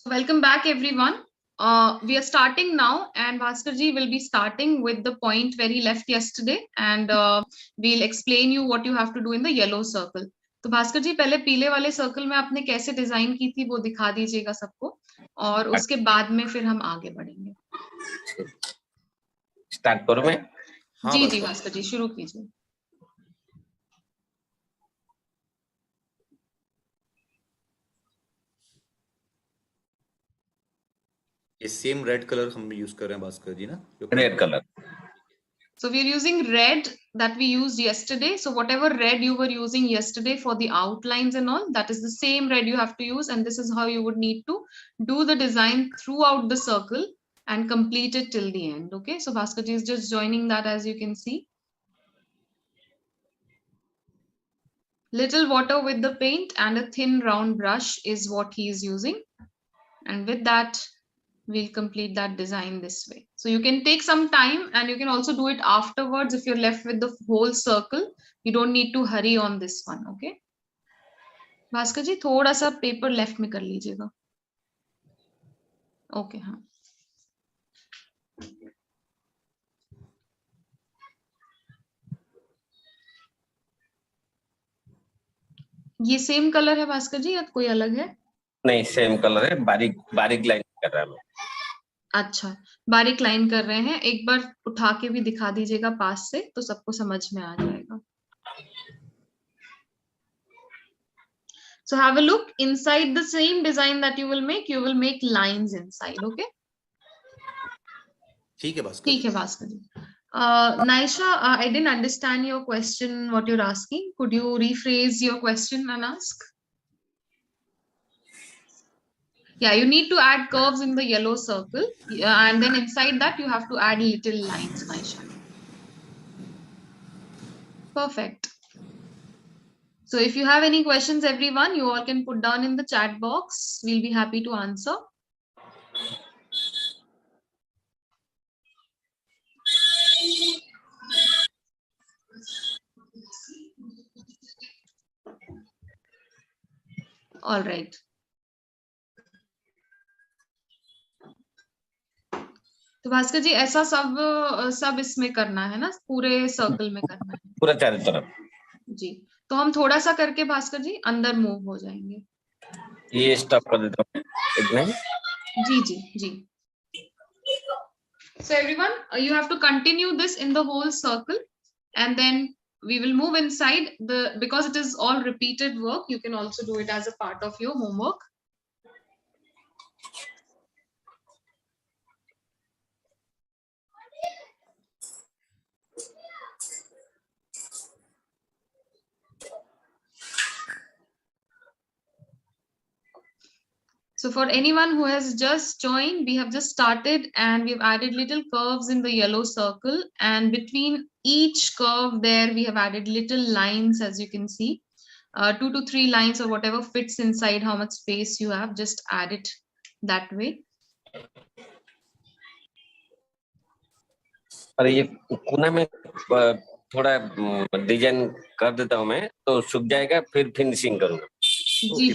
Welcome back, everyone. We are starting now, and Bhaskarji will be starting with the point where he left yesterday, and we'll explain you what you have to do in the yellow circle. तो भास्कर जी पहले पीले वाले circle में आपने कैसे design की थी वो दिखा दीजिएगा सबको, और उसके बाद में फिर हम आगे बढ़ेंगे। स्टार्ट करूं मैं? जी जी भास्कर जी शुरू कीजिए। ये सेम रेड कलर हम यूज कर रहे हैं भास्कर जी ना, red colour. So we are using red that we used yesterday. So whatever red you were using yesterday for the outlines and all, that is the same red you have to use, and this is how you would need to do the design throughout the circle and complete it till the end. Okay, so Bhaskar ji is just joining that, as you can see. Little water with the paint and a thin round brush is what he is using, and with that we'll complete that design this way. So you can take some time and you can also do it afterwards if you're left with the whole circle. You don't need to hurry on this one. Okay, Bhaskar ji थोड़ा सा paper left में कर लीजिएगा। Okay हाँ, ये same colour है भास्कर जी या कोई अलग है? नहीं, सेम कलर है। बारीक बारीक लाइन कर रहा है मैं। अच्छा, बारीक लाइन कर रहे हैं। एक बार उठा के भी दिखा दीजिएगा पास से, तो सबको समझ में आ जाएगा। So have a look inside the same design that you will make lines inside. Okay, ठीक है भास्कर, ठीक है भास्कर जी। Naisha, I didn't understand your question, what you're asking. Could you rephrase your question and ask? Yeah, you need to add curves in the yellow circle, and then inside that you have to add little lines, Naisha. Perfect. So if you have any questions, everyone, you all can put down in the chat box. We'll be happy to answer. All right. तो भास्कर जी ऐसा सब इसमें करना है ना, पूरे circle में करना है, पूरा चारों तरफ जी। तो हम थोड़ा सा करके भास्कर जी अंदर मूव हो जाएंगे। ये स्टॉप कर देता हूँ एक मिनट। जी जी जी। So everyone, you have to continue this in the whole circle, and then we will move inside because it is all repeated work. You can also do it as a part of your homework. So for anyone who has just joined, we have just started and we've added little curves in the yellow circle, and between each curve there we have added little lines, as you can see, 2 to 3 lines or whatever fits inside how much space you have, just add it that way. और ये कोना में थोड़ा design कर देता हूँ मैं, तो सूख जाएगा, फिर फिनिशिंग करूंगा। जी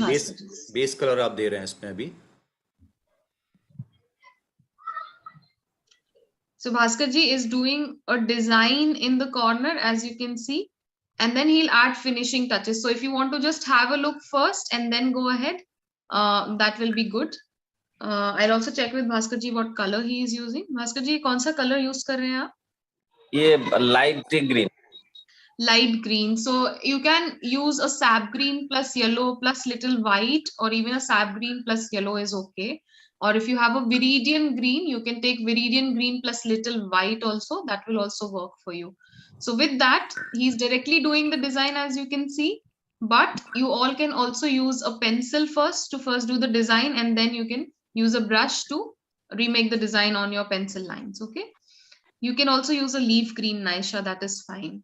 बेस कलर आप दे रहे हैं इसमें अभी। So Bhaskar ji is doing a design in the corner, as you can see, and then he'll add finishing touches. So if you want to just have a look first and then go ahead, that will be good. I'll also check with Bhaskar ji what color he is using. Bhaskar ji कौन सा color use कर रहे हैं आप? ये light green. Light green. So you can use a sap green plus yellow plus little white, or even a sap green plus yellow is okay. Or if you have a viridian green, you can take viridian green plus little white also. That will also work for you. So with that, he's directly doing the design, as you can see. But you all can also use a pencil first to do the design, and then you can use a brush to remake the design on your pencil lines. Okay. You can also use a leaf green, Naisha. That is fine.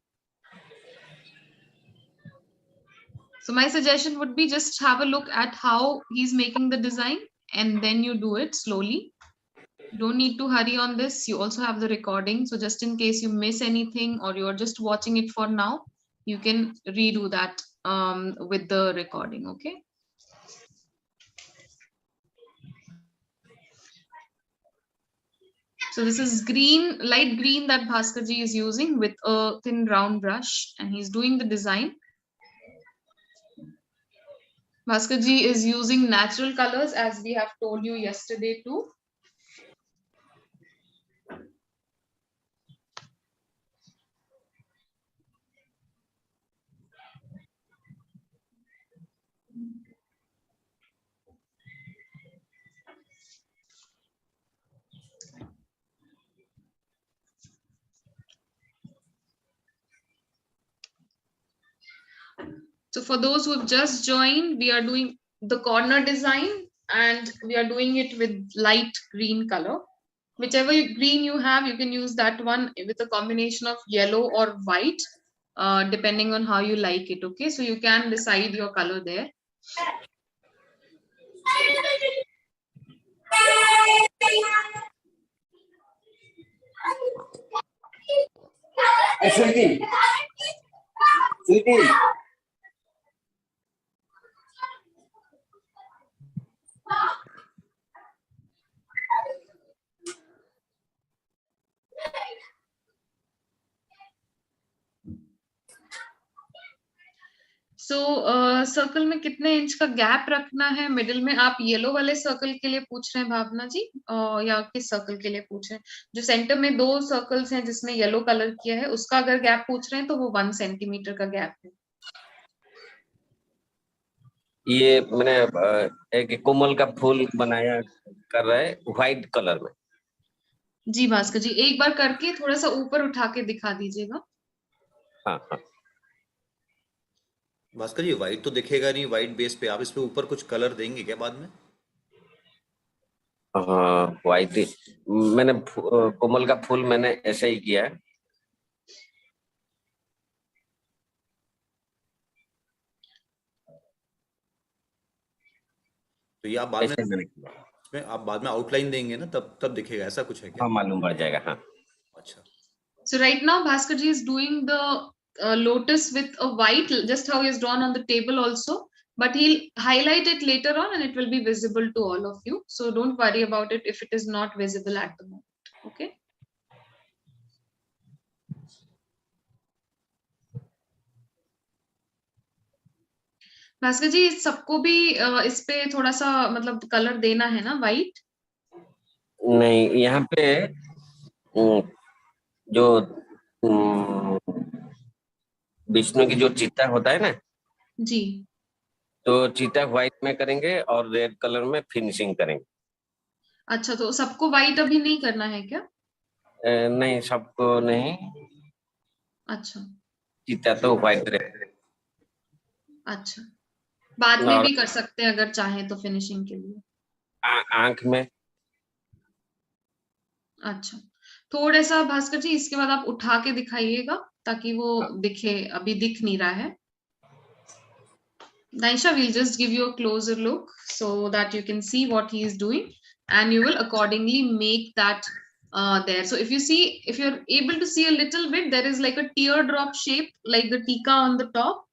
So my suggestion would be just have a look at how he's making the design, and then you do it slowly. You don't need to hurry on this. You also have the recording. So just in case you miss anything or you're just watching it for now, you can redo that with the recording, okay? So this is green, light green that Bhaskar ji is using with a thin round brush, and he's doing the design. Bhaskar ji is using natural colors as we have told you yesterday too. So for those who have just joined, we are doing the corner design and we are doing it with light green color. Whichever green you have, you can use that one with a combination of yellow or white, depending on how you like it. Okay, so you can decide your color there. Sweetie, sweetie. So circle में कितने inch का gap रखना है middle में? आप yellow वाले circle के लिए पूछ रहे हैं भावना जी, या किस सर्कल के लिए पूछ रहे हैं? जो सेंटर में 2 सर्कल्स हैं जिसमें येलो कलर किया है, उसका अगर गैप पूछ रहे हैं तो वो 1 सेंटीमीटर का गैप है। ये मैंने एक कोमल का फूल बनाया कर रहा है व्हाइट कलर में। जी भास्कर जी, एक बार करके थोड़ा सा ऊपर उठा के दिखा दीजिएगा। हाँ हाँ। भास्कर जी व्हाइट तो दिखेगा नहीं, व्हाइट बेस पे आप इस पे ऊपर कुछ कलर देंगे क्या बाद में? हाँ व्हाइट मैंने कोमल का फूल मैंने ऐसे ही किया है। तो ये आप बाद में ऐसे मैंने किया। इसमें आप बाद में आउटलाइन देंगे ना, तब दिखेगा, ऐसा कुछ है क्या? हाँ मालूम पड़ जाएगा। हाँ अच्छा। So right now Bhaskar ji is doing the lotus with a white, just how he has drawn on the table also, but he'll highlight it later on and it will be visible to all of you. So don't worry about it if it is not visible at the moment. Okay. Bhaskar जी सबको भी इस पे थोड़ा सा मतलब colour देना है ना, व्हाइट? नहीं, यहाँ पे जो विष्णु की जो चिता होता है ना जी, तो चिता व्हाइट में करेंगे और रेड कलर में फिनिशिंग करेंगे। अच्छा, तो सबको व्हाइट अभी नहीं करना है क्या? नहीं सबको नहीं। अच्छा चिता तो व्हाइट रहेगा। अच्छा, बाद में और भी कर सकते हैं अगर चाहें तो फिनिशिंग के लिए। आंख में। अच्छा, थोड़ा सा भास्कर जी इसके बाद आप उठा के दिखाइएगा ताकि वो दिखे, अभी दिख नहीं रहा है। Naisha, we'll just give you a closer look so that you can see what he is doing and you will accordingly make that there. So if you see, if you're able to see a little bit, there is like a teardrop shape like the tika on the top,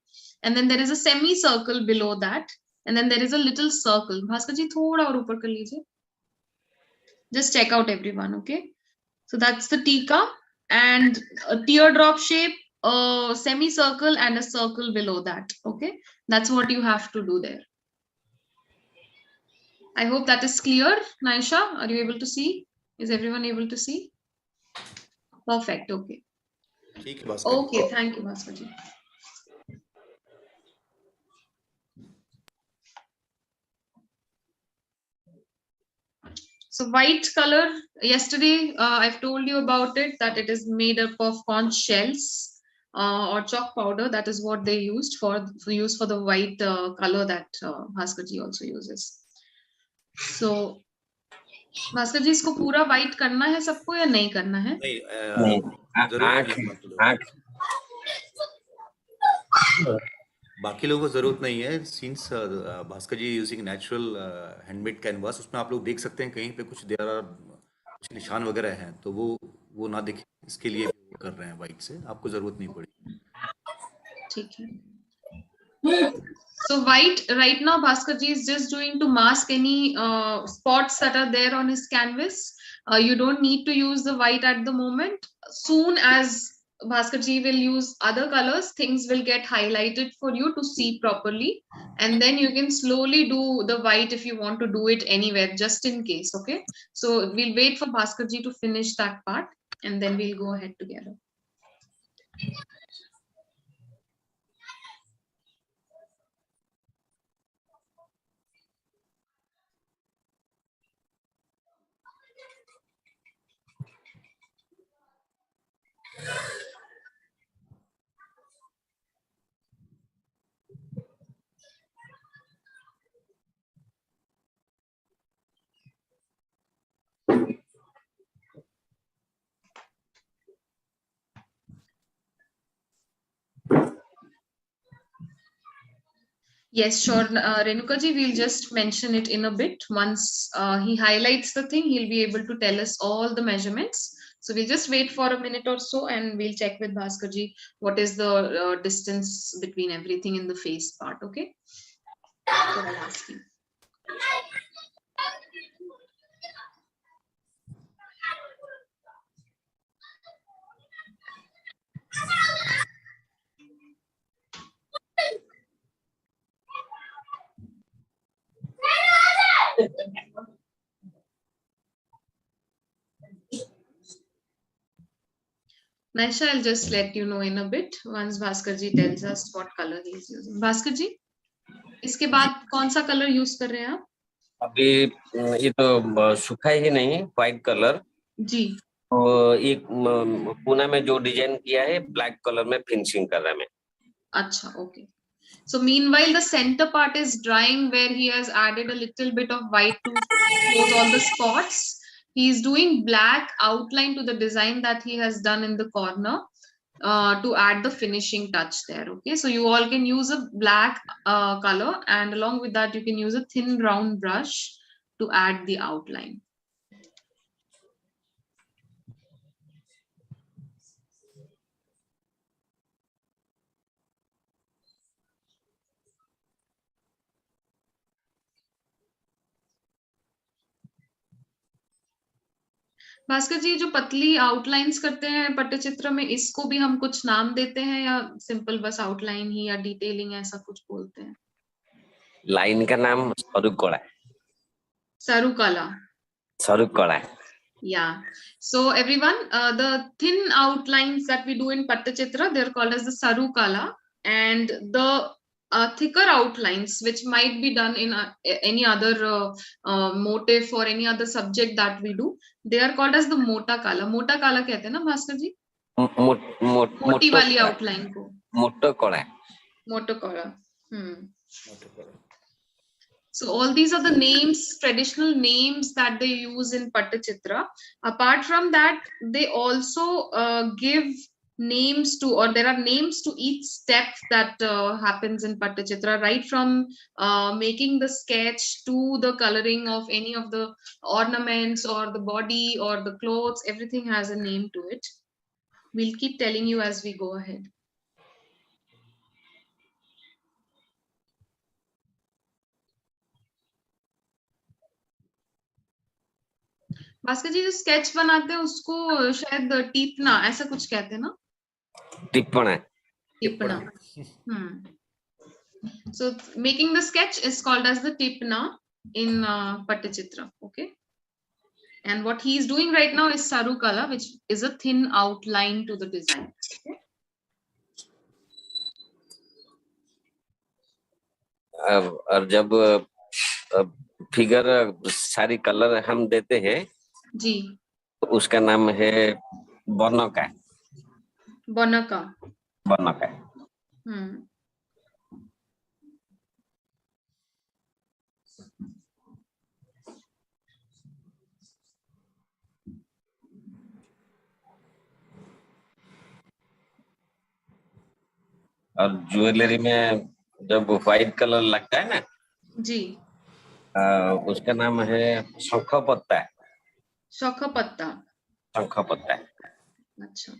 and then there is a semicircle below that, and then there is a little circle. Bhaskar ji, thoda aur upar kar lijiye. Just check out everyone, okay? So that's the tika and a teardrop shape, a semicircle and a circle below that, okay? That's what you have to do there. I hope that is clear. Naisha, are you able to see? Is everyone able to see? Perfect, okay. Okay, thank you, Bhaskar ji. So white color, yesterday I've told you about it, that it is made up of conch shells or chalk powder. That is what they used for the white color that Bhaskar ji also uses. So Bhaskar जी इसको पूरा white करना है सबको या नहीं करना है? नहीं, आंख बाकी लोगों को जरूरत नहीं है। सिंस भास्कर जी यूजिंग नेचुरल हैंडमेड कैनवास, उसमें आप लोग देख सकते हैं कहीं पे कुछ कुछ निशान वगैरह हैं, तो वो ना दिखे, इसके लिए कर रहे हैं व्हाइट से। आपको जरूरत नहीं पड़ेगी। ठीक है। So white right now Bhaskar ji is just doing to mask any spots that are there on his canvas. You don't need to use the white at the moment. Soon as Bhaskar ji will use other colors, things will get highlighted for you to see properly. And then you can slowly do the white if you want to do it anywhere, just in case. Okay. So we'll wait for Bhaskar ji to finish that part and then we'll go ahead together. Yes, sure. Renuka ji, we'll just mention it in a bit. Once he highlights the thing, he'll be able to tell us all the measurements. So we'll just wait for a minute or so and we'll check with Bhaskar ji what is the distance between everything in the face part, okay? So I'll ask you. Naisha, I'll just let you know in a bit once Bhaskar ji tells us what color he is using. Bhaskar ji, इसके बाद कौन सा colour use कर रहे हैं आप? अभी ये तो सूखा ही नहीं, व्हाइट कलर जी. तो एक पूना में जो डिजाइन किया है ब्लैक कलर में फिनिशिंग कर रहा है मैं. अच्छा, okay. So meanwhile, the center part is drying where he has added a little bit of white to close all the spots. He is doing black outline to the design that he has done in the corner to add the finishing touch there. Okay, so you all can use a black color and along with that, you can use a thin round brush to add the outline. Bhaskar जी, जो पतली outlines करते हैं पट्टचित्र में, इसको भी हम कुछ नाम देते हैं या सिंपल बस आउटलाइन ही या डिटेलिंग ऐसा कुछ बोलते हैं? लाइन का नाम सरुकला है. Sarukala. सरुकला. Yeah. So everyone, the thin outlines that we do in Pattachitra, they're called as the Sarukala, and the thicker outlines, which might be done in any other motif or any other subject that we do, they are called as the Mota Kala. Mota Kala कहते हैं ना भास्कर जी? मोटी वाली outline को. मोटो कला. Moto Kala. So all these are the names, traditional names that they use in Pattachitra. Apart from that, they also give names to, or there are names to each step that happens in Pattachitra, right from making the sketch to the coloring of any of the ornaments or the body or the clothes, everything has a name to it. We'll keep telling you as we go ahead. Bhaskar जी, जो sketch बनाते हैं उसको शायद टीपना ऐसा कुछ कहते हैं ना? टिप्पणा. टिप्पणा. So making the sketch is called as the tipna in Pattachitra. Okay. And what he is doing right now is Sarukala, which is a thin outline to the design. Okay. और जब फिगर सारी colour हम देते हैं जी, तो उसका नाम है बनका. बनका. बनका. और ज्वेलरी में जब व्हाइट कलर लगता है ना जी, उसका नाम है शंख पत्ता. शंख पत्ता. शंख पत्ता. अच्छा.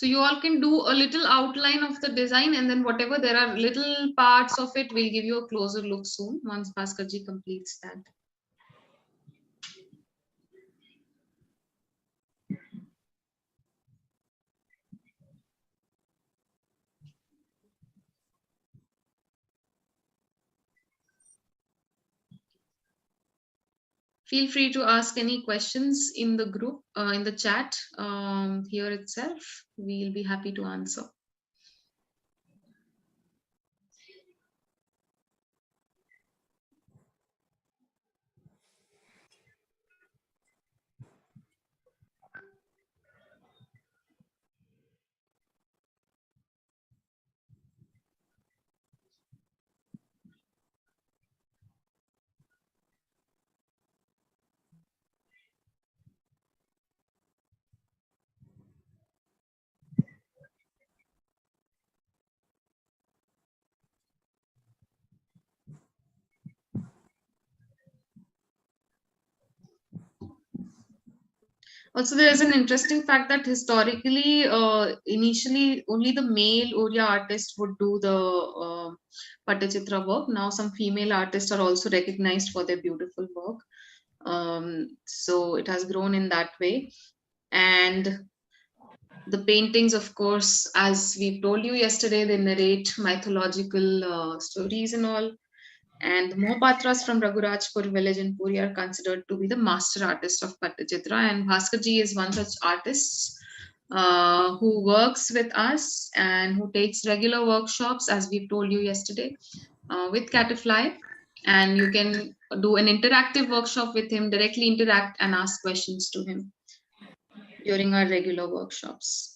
So you all can do a little outline of the design, and then whatever there are little parts of it, we'll give you a closer look soon once Bhaskarji completes that. Feel free to ask any questions in the group, in the chat here itself. We'll be happy to answer. Also, there is an interesting fact that historically, initially, only the male Oriya artist would do the Pattachitra work. Now, some female artists are also recognized for their beautiful work. So it has grown in that way. And the paintings, of course, as we told you yesterday, they narrate mythological stories and all. And the Mohapatras from Raghurajpur village in Puri are considered to be the master artist of Pattachitra. And Bhaskarji is one such artist who works with us and who takes regular workshops, as we told you yesterday, with Catifly. And you can do an interactive workshop with him, directly interact and ask questions to him during our regular workshops.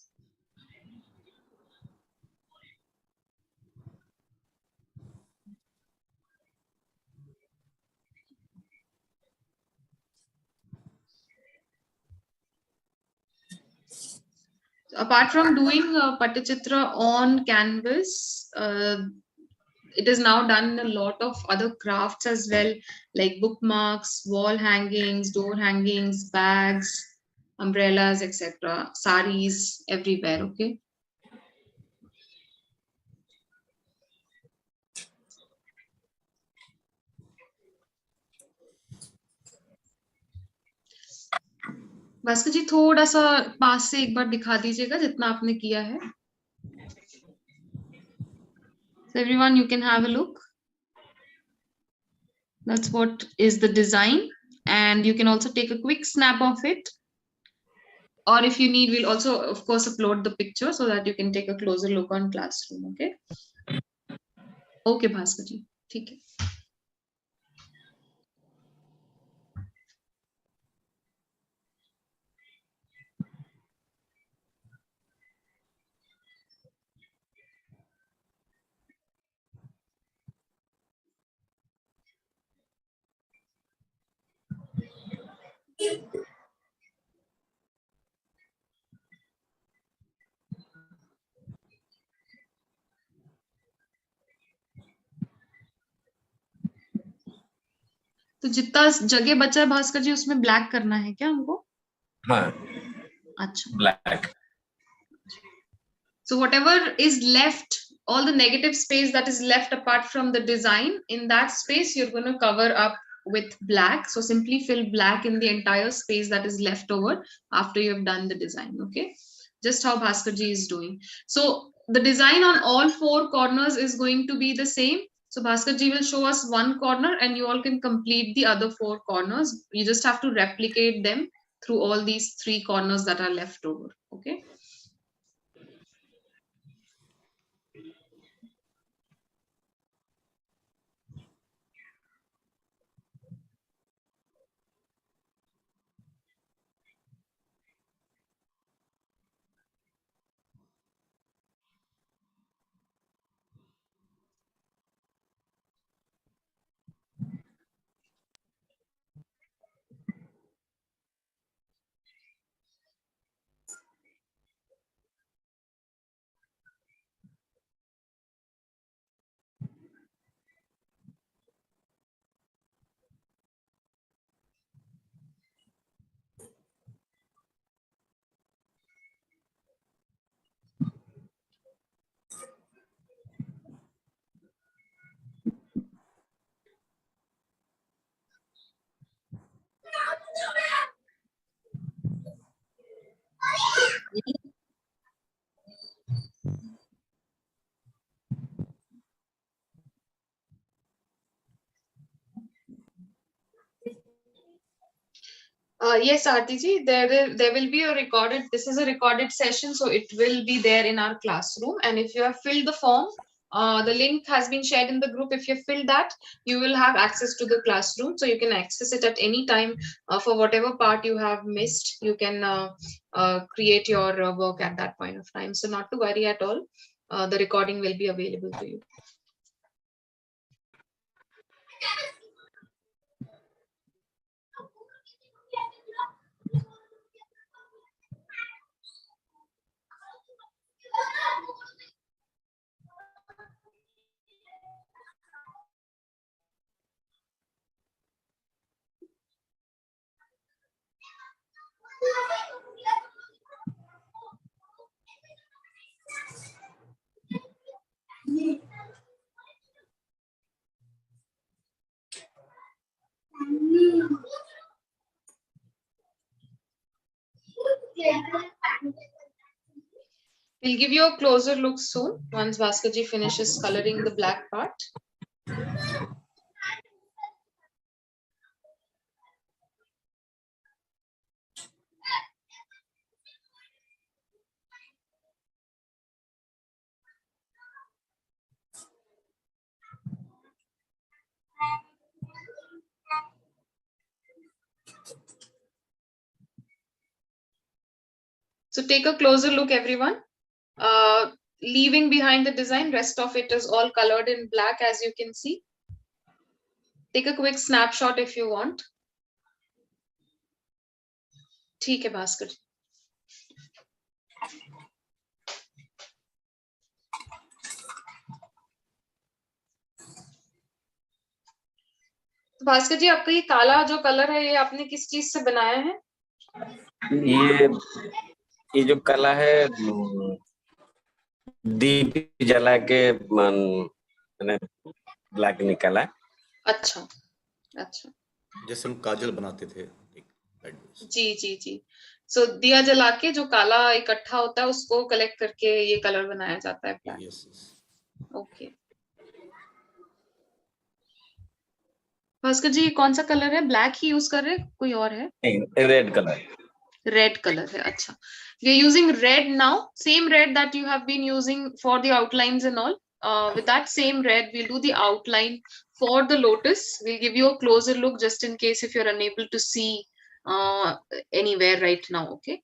Apart from doing Pattachitra on canvas, it is now done in a lot of other crafts as well, like bookmarks, wall hangings, door hangings, bags, umbrellas, etc., saris, everywhere. Okay. Bhaskar ji थोड़ा सा पास से एक बार दिखा दीजिएगा जितना आपने किया है. So everyone, you can have a look. That's what is the design, and you can also take a quick snap of it. Or if you need, we'll also, of course, upload the picture so that you can take a closer look on Classroom. Okay. Okay, Bhaskar ji. ठीक है. तो जितना जगह बचा है भास्कर जी उसमें black करना है क्या हमको? हाँ. अच्छा. Black. So whatever is left, all the negative space that is left apart from the design, in that space you're going to cover up with black. So simply fill black in the entire space that is left over after you have done the design. Okay, just how Bhaskar ji is doing. So the design on all four corners is going to be the same. So Bhaskar ji will show us one corner and you all can complete the other four corners. You just have to replicate them through all these three corners that are left over. Okay. Yes, Aarti ji, there will be a recorded. This is a recorded session, so it will be there in our classroom. And if you have filled the form, the link has been shared in the group. If you fill that, you will have access to the classroom, so you can access it at any time for whatever part you have missed. You can create your work at that point of time. So not to worry at all. The recording will be available to you. We'll give you a closer look soon once Bhaskar finishes coloring the black part. So take a closer look, everyone. Leaving behind the design, rest of it is all colored in black, as you can see. Take a quick snapshot if you want. ठीक है भास्कर. भास्कर जी, आपका ये काला जो colour है, ये आपने किस चीज से बनाया है? ये जो कला है दीप जला के मैंने ब्लैक निकाला. अच्छा अच्छा, जैसे हम काजल बनाते थे. जी जी जी. सो दिया जला के जो काला इकट्ठा होता है उसको कलेक्ट करके ये कलर बनाया जाता है. Yes. ओके. भास्कर जी, कौन सा कलर है? ब्लैक ही यूज कर रहे हैं, कोई और है? Red colour. रेड कलर है. अच्छा, we are using red now, same red that you have been using for the outlines and all. With that same red, we'll do the outline for the lotus. We'll give you a closer look just in case if you're unable to see anywhere right now. Okay.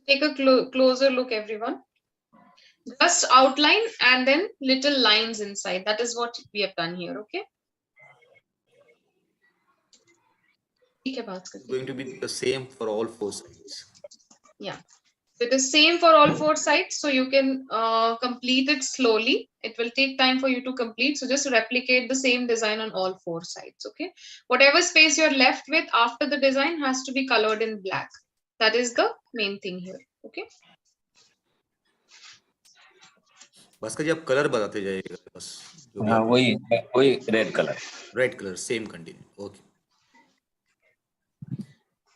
Take a closer look, everyone. Just outline and then little lines inside. That is what we have done here. Okay. Going to be the same for all four sides. Yeah. It is same for all four sides, so you can complete it slowly. It will take time for you to complete, so just replicate the same design on all four sides. Okay, whatever space you're left with after the design has to be colored in black. That is the main thing here. Okay. Bhaskar जी, आप colour बताते जाइएगा बस. हाँ, वही red colour. Red colour same continue. Okay.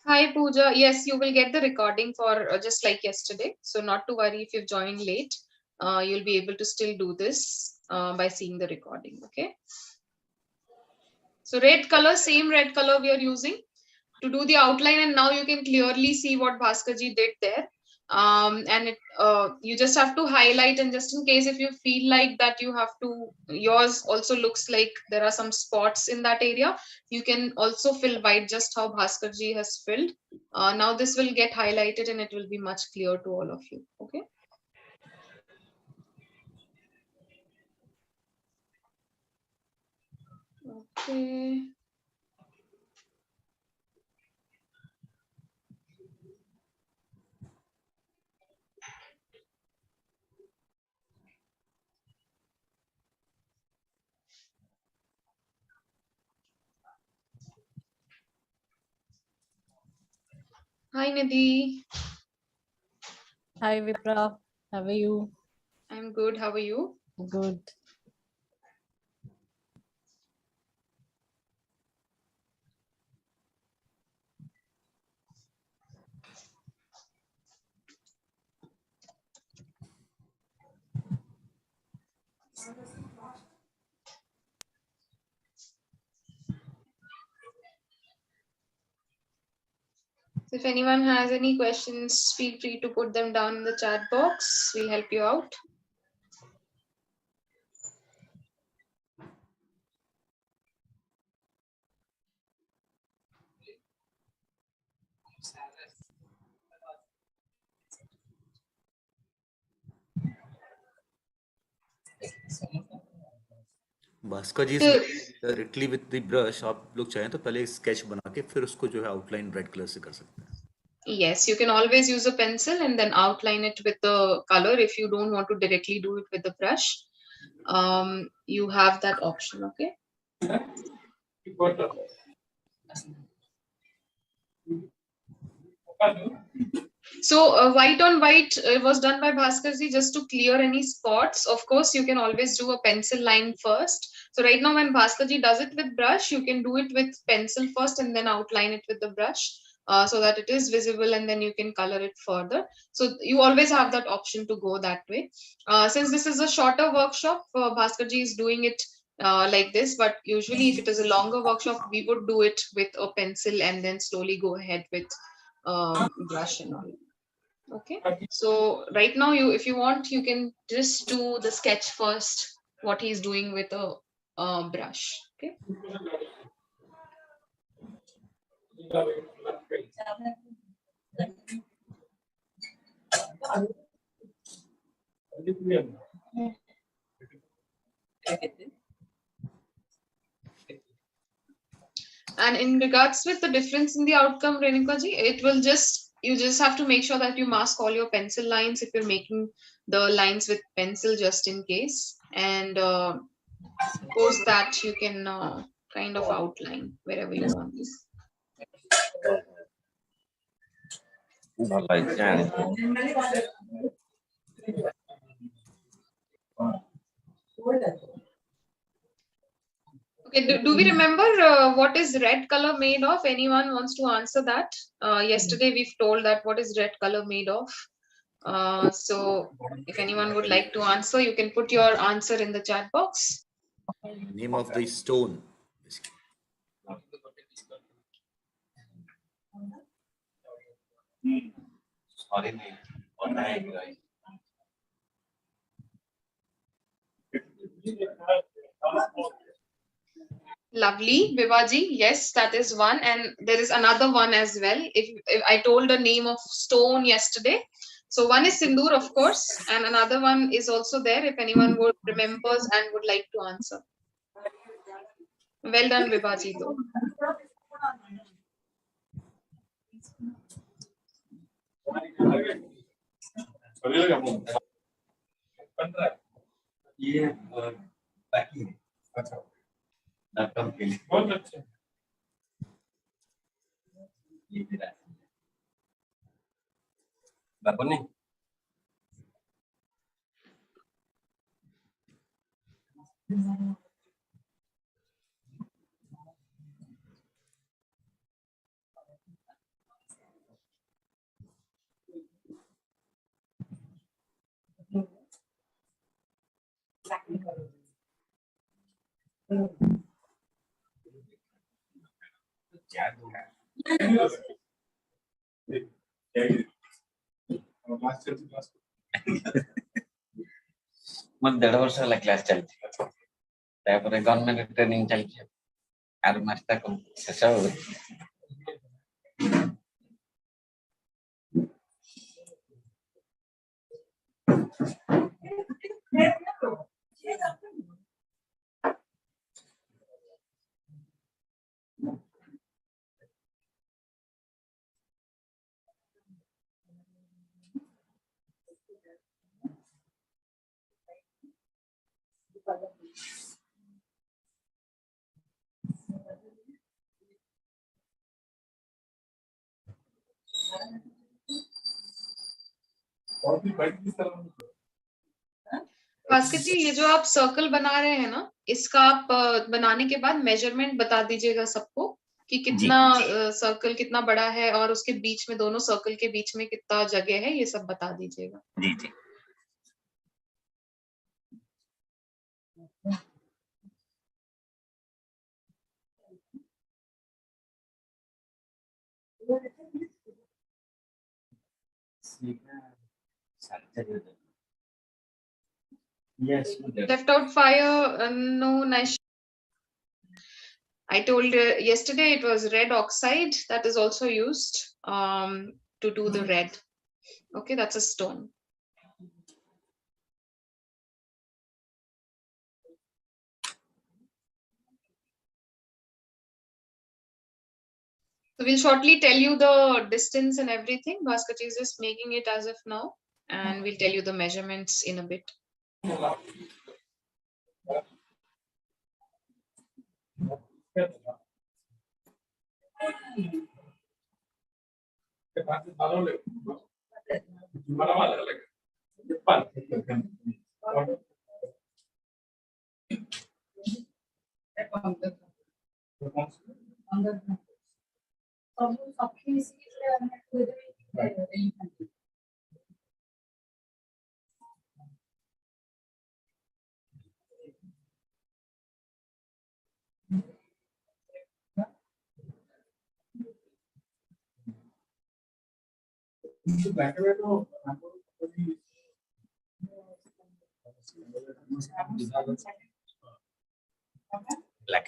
Hi Pooja, yes, you will get the recording for just like yesterday. So not to worry if you've joined late, you'll be able to still do this by seeing the recording. Okay. So red color, same red color we are using to do the outline, and now you can clearly see what Bhaskar ji did there. and you just have to highlight, and just in case if you feel like that you have to, yours also looks like there are some spots in that area, you can also fill white, just how Bhaskar ji has filled. Now this will get highlighted and it will be much clearer to all of you. Okay. Okay. Hi Nidhi. Hi Vipra, how are you? I'm good. How are you? Good. So if anyone has any questions, feel free to put them down in the chat box. We'll help you out. Bhaskar ji So, directly with the brush आप लोग चाहें तो पहले sketch बना के फिर उसको जो है आउटलाइन रेड कलर से कर सकते हैं. yes, you can always use a pencil and then outline it with the color if you don't want to directly do it with the brush. You have that option, okay? So white on white was done by Bhaskarji just to clear any spots. Of course, you can always do a pencil line first. So right now when Bhaskarji does it with brush, you can do it with pencil first and then outline it with the brush. So that it is visible and then you can color it further. So you always have that option to go that way. Since this is a shorter workshop, Bhaskarji is doing it like this, but usually if it is a longer workshop, we would do it with a pencil and then slowly go ahead with brush and all. Okay, so right now you, if you want, you can just do the sketch first, what he's doing with a brush. Okay. And in regards with the difference in the outcome, Renuka ji, it will just, you just have to make sure that you mask all your pencil lines if you're making the lines with pencil, just in case. And post that you can kind of outline wherever you want to. ଭଲ ହେଇଛି ଜାଣି Okay, do we remember what is red color made of? Anyone wants to answer that? Yesterday we've told that what is red color made of. So if anyone would like to answer, you can put your answer in the chat box. Name of the stone. Lovely, Vivaji. Yes, that is one. And there is another one as well. If I told the name of stone yesterday. So one is Sindoor, of course, and another one is also there if anyone would remembers and would like to answer. Well done, Vivaji, though. Babuni ମୋର 1.5 ବର୍ଷ ହେଲା class ଚାଲିଛି ତାପରେ government training ଚାଲିଛି ଆର ମାସଟା ଶେଷ ହବ भास्कर जी, ये जो आप सर्कल बना रहे हैं ना, इसका आप बनाने के बाद मेजरमेंट बता दीजिएगा सबको कि कितना सर्कल कितना बड़ा है और उसके बीच में दोनों सर्कल के बीच में कितना जगह है, ये सब बता दीजिएगा। जी जी Yes. Left out fire, no, nice. I told yesterday it was red oxide that is also used to do the red. Okay, that's a stone. So we'll shortly tell you the distance and everything. Bhaskar is just making it as of now, and we'll tell you the measurements in a bit. Black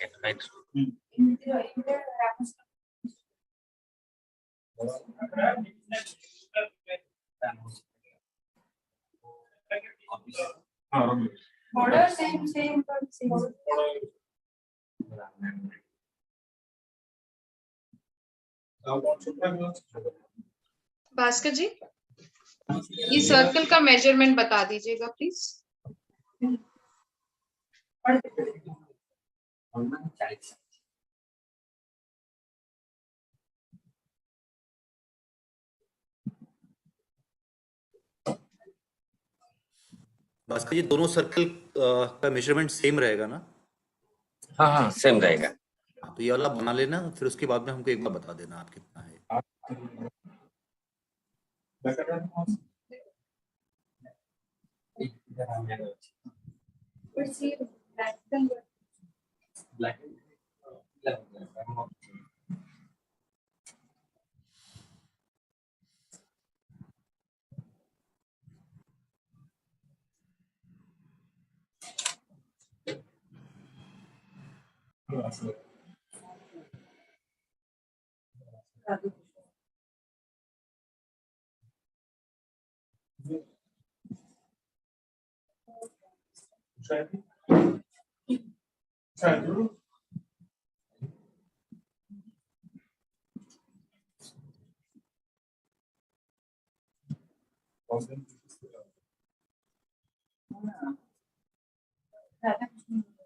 and white. Border same but same. Bhaskar जी, ये circle का measurement बता दीजिएगा please. Bhaskar जी दोनों circle का measurement same रहेगा ना? हाँ हाँ सेम रहेगा। तो ये वाला बना लेना, फिर उसके बाद में हमको एक बार बता देना आप कितना है।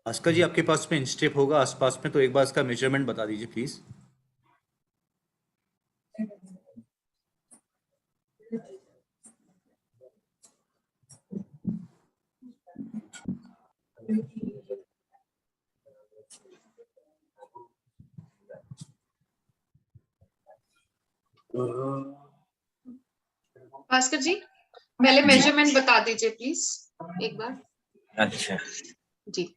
भास्कर जी आपके पास में इंचटेप होगा आसपास में, तो एक बार इसका मेजरमेंट बता दीजिए प्लीज। भास्कर जी, पहले मेजरमेंट बता दीजिए प्लीज एक बार। अच्छा जी।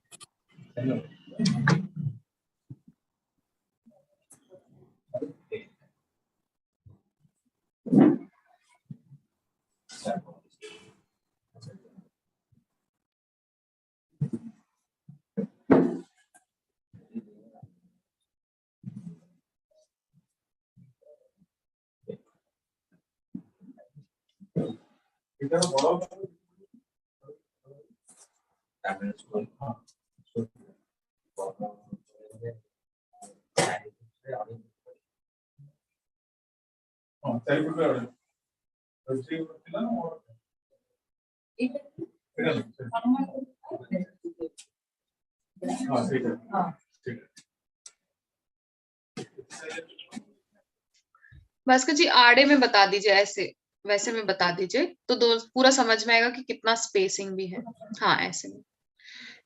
भास्कर जी आड़े में बता दीजिए, ऐसे वैसे में बता दीजिए तो दो पूरा समझ में आएगा कि कितना स्पेसिंग भी है। हाँ ऐसे में।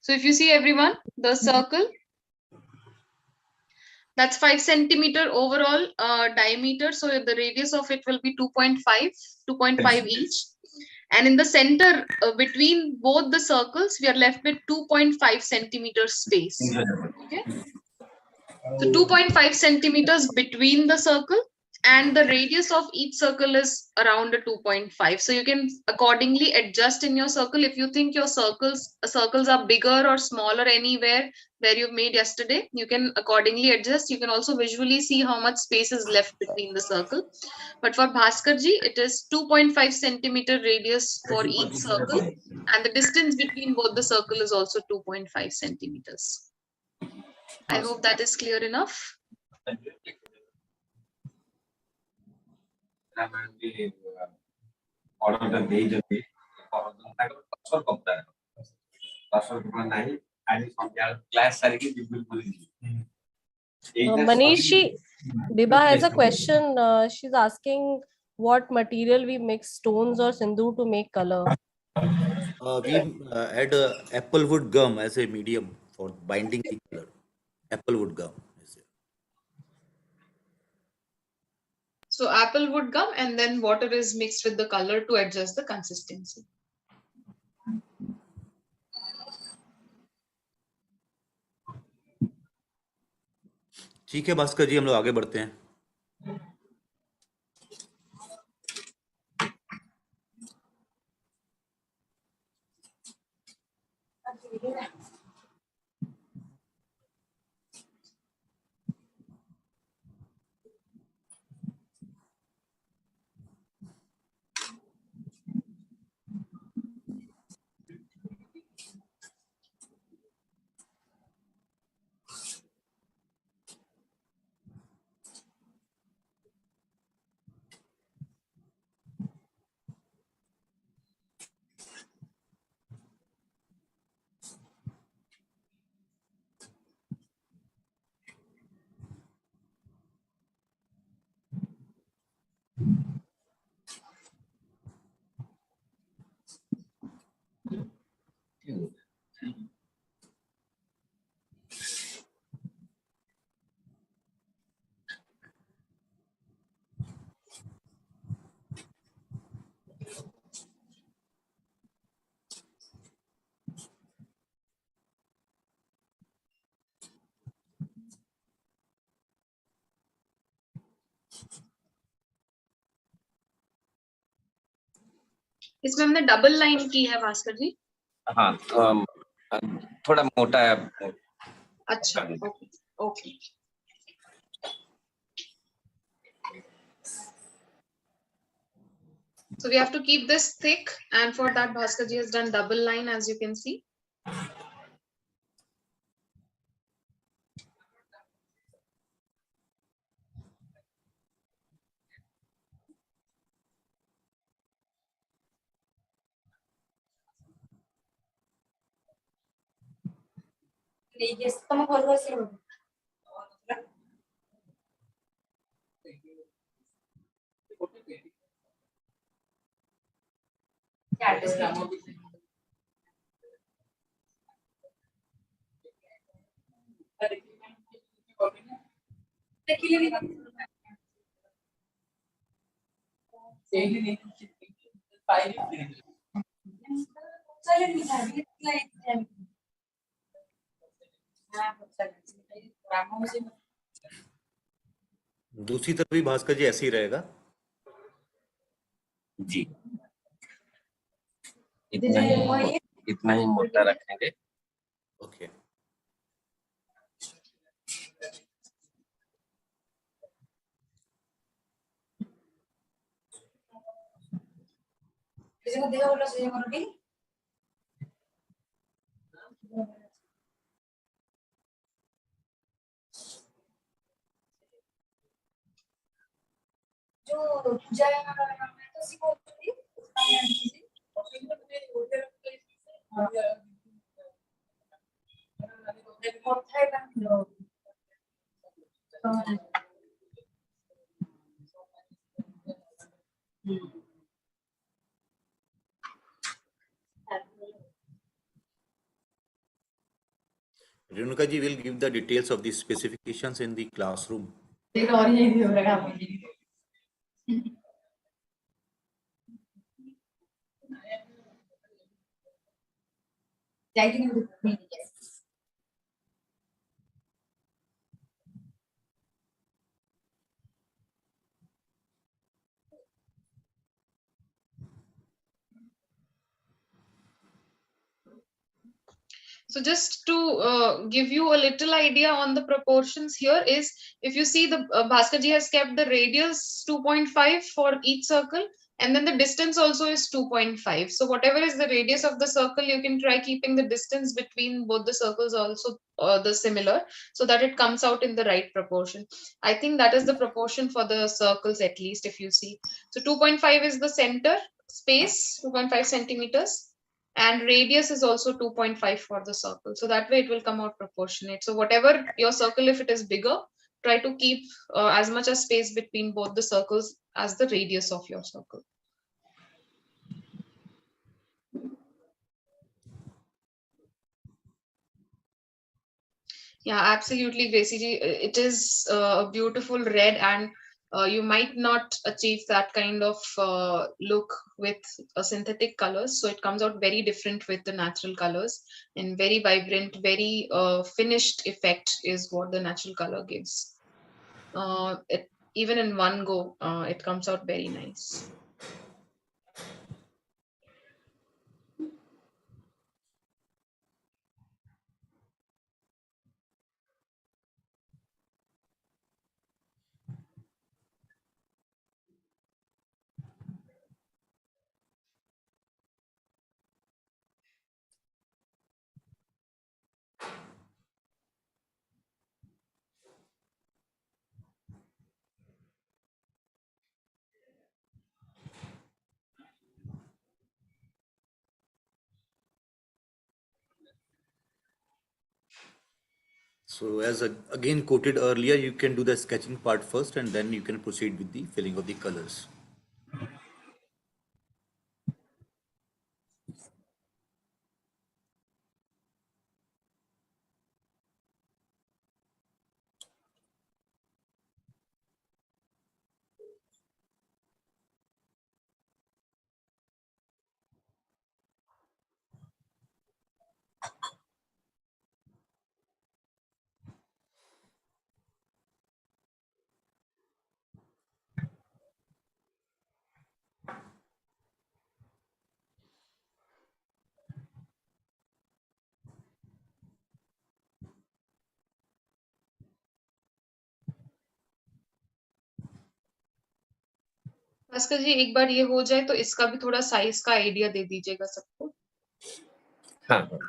So if you see everyone, the circle that's 5 centimeter overall diameter. So the radius of it will be 2.5 each. And in the center between both the circles, we are left with 2.5 centimeter space. Okay. So 2.5 centimeters between the circle, and the radius of each circle is around a 2.5. So you can accordingly adjust in your circle. If you think your circles are bigger or smaller anywhere where you've made yesterday, you can accordingly adjust. You can also visually see how much space is left between the circle. But for Bhaskarji, it is 2.5 centimeter radius for each circle, and the distance between both the circle is also 2.5 centimeters. I hope that is clear enough. Order ଦେଇଛନ୍ତି ତାଙ୍କର ନାହିଁ ଆଜି ସନ୍ଧ୍ୟା class ସାରିକି ଯିବି ବୋଲି Manishi, Biba has a question. She's asking what material we mix stones or sindoor to make color. We add applewood gum as a medium for binding the color. Applewood gum. So applewood gum, and then water is mixed with the color to adjust the consistency. ठीक है भास्कर जी, हम लोग आगे बढ़ते हैं। इसमें हमने double line की है भास्कर जी। हाँ थोड़ा मोटा है। अच्छा okay okay. So we have to keep this thick, and for that Bhaskar ji has done double line, as you can see. दूसरी तरफ भी भास्कर जी ऐसे ही रहेगा जी। इतना ही मोटा रखेंगे। ओके। किसी को देगा बोला सही करो ठीक जो पूजा है मैं तो सीखो ठीक Renuka ji will give the details of the specifications in the classroom. देखो और यही भी हो रहा है आपको yes. So just to give you a little idea on the proportions here is, if you see the Bhaskar ji has kept the radius 2.5 for each circle, and then the distance also is 2.5. So whatever is the radius of the circle, you can try keeping the distance between both the circles also the similar, so that it comes out in the right proportion. I think that is the proportion for the circles, at least if you see. So 2.5 is the center space, 2.5 centimeters. And radius is also 2.5 for the circle. So that way it will come out proportionate. So whatever your circle, if it is bigger, try to keep as much as space between both the circles as the radius of your circle. Yeah, absolutely, Gracie ji. It is a beautiful red, and you might not achieve that kind of look with synthetic colors. So it comes out very different with the natural colors, and very vibrant, very finished effect is what the natural color gives. Even in one go, it comes out very nice. So as again quoted earlier, you can do the sketching part first and then you can proceed with the filling of the colors. Bhaskar जी, एक बार ये हो जाए तो इसका भी थोड़ा size का idea दे दीजिएगा सबको. हाँ.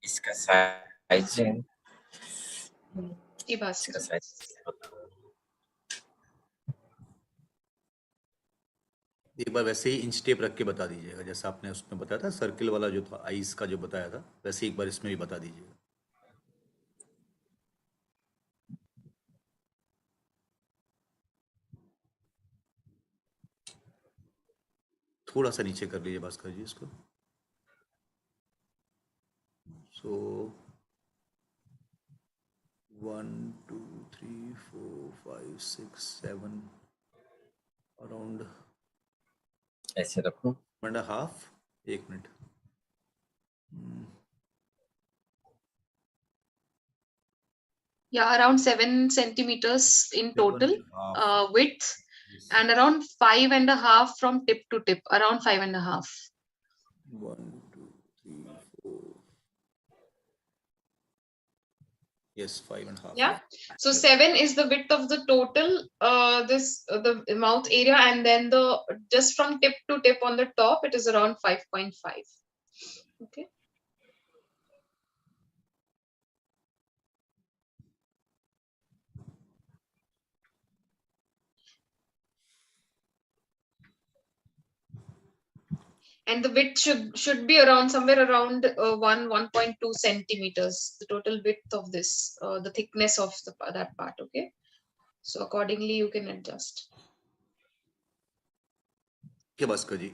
इसका साइज है. ये भास्कर इसका जी. साइज एक बार वैसे ही इंच टेप रख के बता दीजिएगा, जैसा आपने उसमें बताया था सर्किल वाला जो था आइस का जो बताया था, वैसे ही एक बार इसमें भी बता दीजिएगा. थोड़ा सा नीचे कर लीजिए भास्कर जी इसको. So 1 2 3 4 5 6 7 around ऐसे रखूं. 1.5. 1 minute. Yeah, around 7 centimeters in total 7.5. width, Yes. and around 5.5 from tip to tip, around 5.5. 1, 2, 3, 4. Yes, 5.5. Yeah. So Yes. 7 is the width of the total the mouth area, and then the just from tip to tip on the top it is around 5.5. Okay. And the width should be around somewhere around 1.2 centimeters, the total width of this, the thickness of that part. Okay. So accordingly you can adjust. ठीक है भास्कर जी.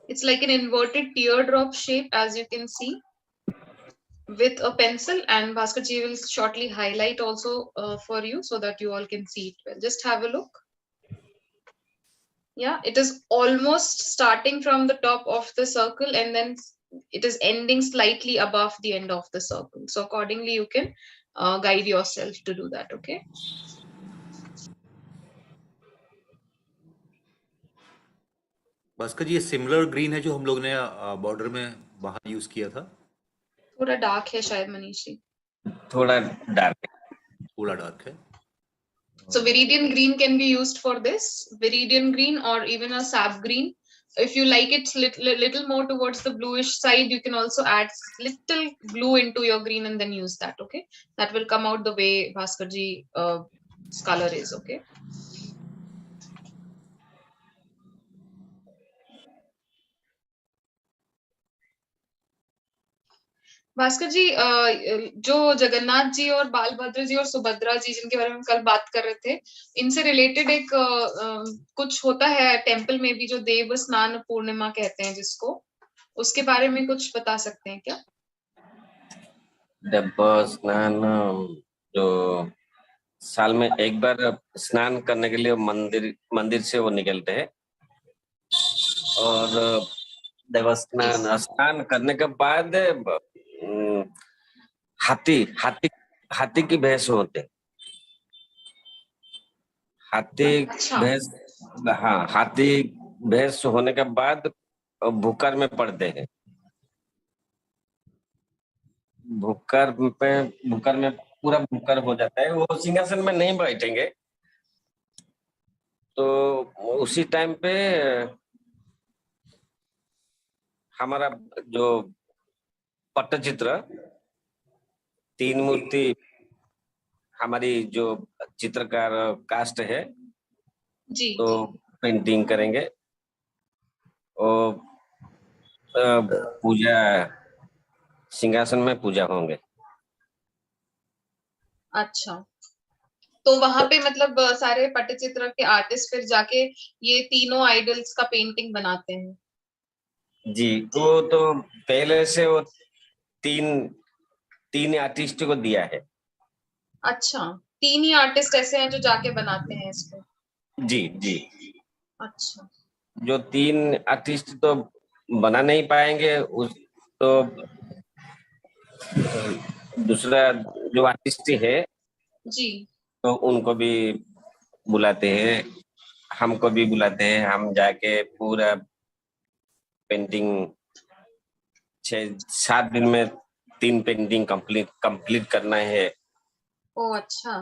It's like an inverted teardrop shape, as you can see, with a pencil, and Bhaskar ji will shortly highlight also for you so that you all can see it well. Just have a look. Yeah, it is almost starting from the top of the circle, and then it is ending slightly above the end of the circle. So accordingly you can guide yourself to do that. Okay. Bhaskar जी, ये similar green है जो हम लोग ने border में बाहर use किया था. थोड़ा डार्क है शायद मनीष जी. थोड़ा डार्क थोड़ा डार्क है. So viridian green can be used for this, viridian green or even a sap green. If you like it little more towards the bluish side, you can also add little blue into your green and then use that. Okay, that will come out the way Bhaskar ji color is. Okay. Bhaskar जी, जो जगन्नाथ जी और बालभद्र जी और सुभद्रा जी जिनके बारे में कल बात कर रहे थे, इनसे रिलेटेड एक कुछ होता है टेम्पल में भी जो देव स्नान पूर्णिमा कहते हैं जिसको, उसके बारे में कुछ बता सकते हैं क्या? देव स्नान जो साल में एक बार स्नान करने के लिए मंदिर से वो निकलते हैं, और देवस्थान स्नान करने के बाद हाथी की भैंस होते, हाथी अच्छा। भैंस, हाँ, हाथी भैंस होने के बाद भूकर में पड़ते हैं. भूकर में पूरा भूकर हो जाता है. वो सिंहासन में नहीं बैठेंगे, तो उसी टाइम पे हमारा जो पट्टचित्र 3 मूर्ति हमारी जो चित्रकार कास्ट है जी तो पेंटिंग करेंगे और पूजा सिंहासन में पूजा होंगे. अच्छा, तो वहां पे मतलब सारे पट्टचित्र के आर्टिस्ट फिर जाके ये तीनों आइडल्स का पेंटिंग बनाते हैं? जी, वो तो पहले से वो तीन आर्टिस्ट को दिया है. अच्छा, 3 ही आर्टिस्ट ऐसे हैं जो जाके बनाते हैं इसको? जी जी. अच्छा, जो 3 आर्टिस्ट तो बना नहीं पाएंगे, उस तो दूसरा जो आर्टिस्ट है जी, तो उनको भी बुलाते हैं हमको भी बुलाते हैं, हम जाके पूरा पेंटिंग 6-7 दिन में 3 पेंटिंग कंप्लीट करना है। ओ अच्छा,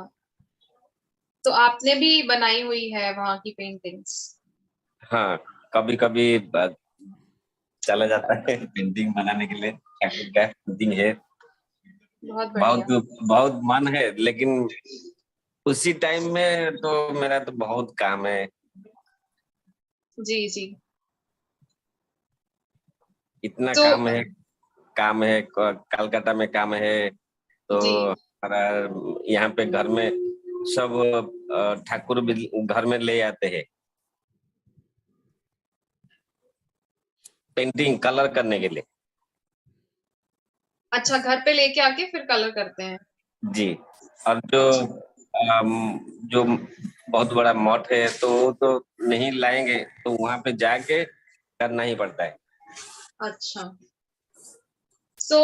तो आपने भी बनाई हुई है वहां की पेंटिंग्स? हाँ, कभी कभी चला जाता है पेंटिंग बनाने के लिए, ठाकुर का पेंटिंग है। बहुत बहुत बढ़िया। बहुत मन है, लेकिन उसी टाइम में तो मेरा तो बहुत काम है, जी जी। इतना तो काम है, कलकत्ता में काम है, तो जी हमारा यहाँ पे घर में सब ठाकुर भी घर में ले आते हैं पेंटिंग कलर करने के लिए। अच्छा, घर पे लेके आके फिर कलर करते हैं? जी। और अच्छा जो बहुत बड़ा मठ है तो वो तो नहीं लाएंगे, तो वहां पे जाके करना ही पड़ता है। अच्छा। So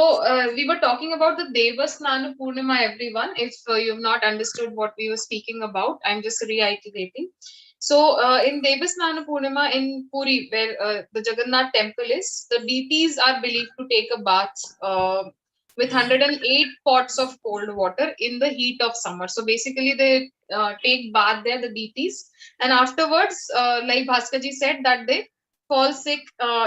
we were talking about the Devasnana Purnima, everyone. If you have not understood what we were speaking about, I'm just reiterating. So in Devasnana Purnima in Puri, where the Jagannath temple is, the deities are believed to take a bath with 108 pots of cold water in the heat of summer. So basically, they take bath there, the deities, and afterwards, like Bhaskaji said, that they fall sick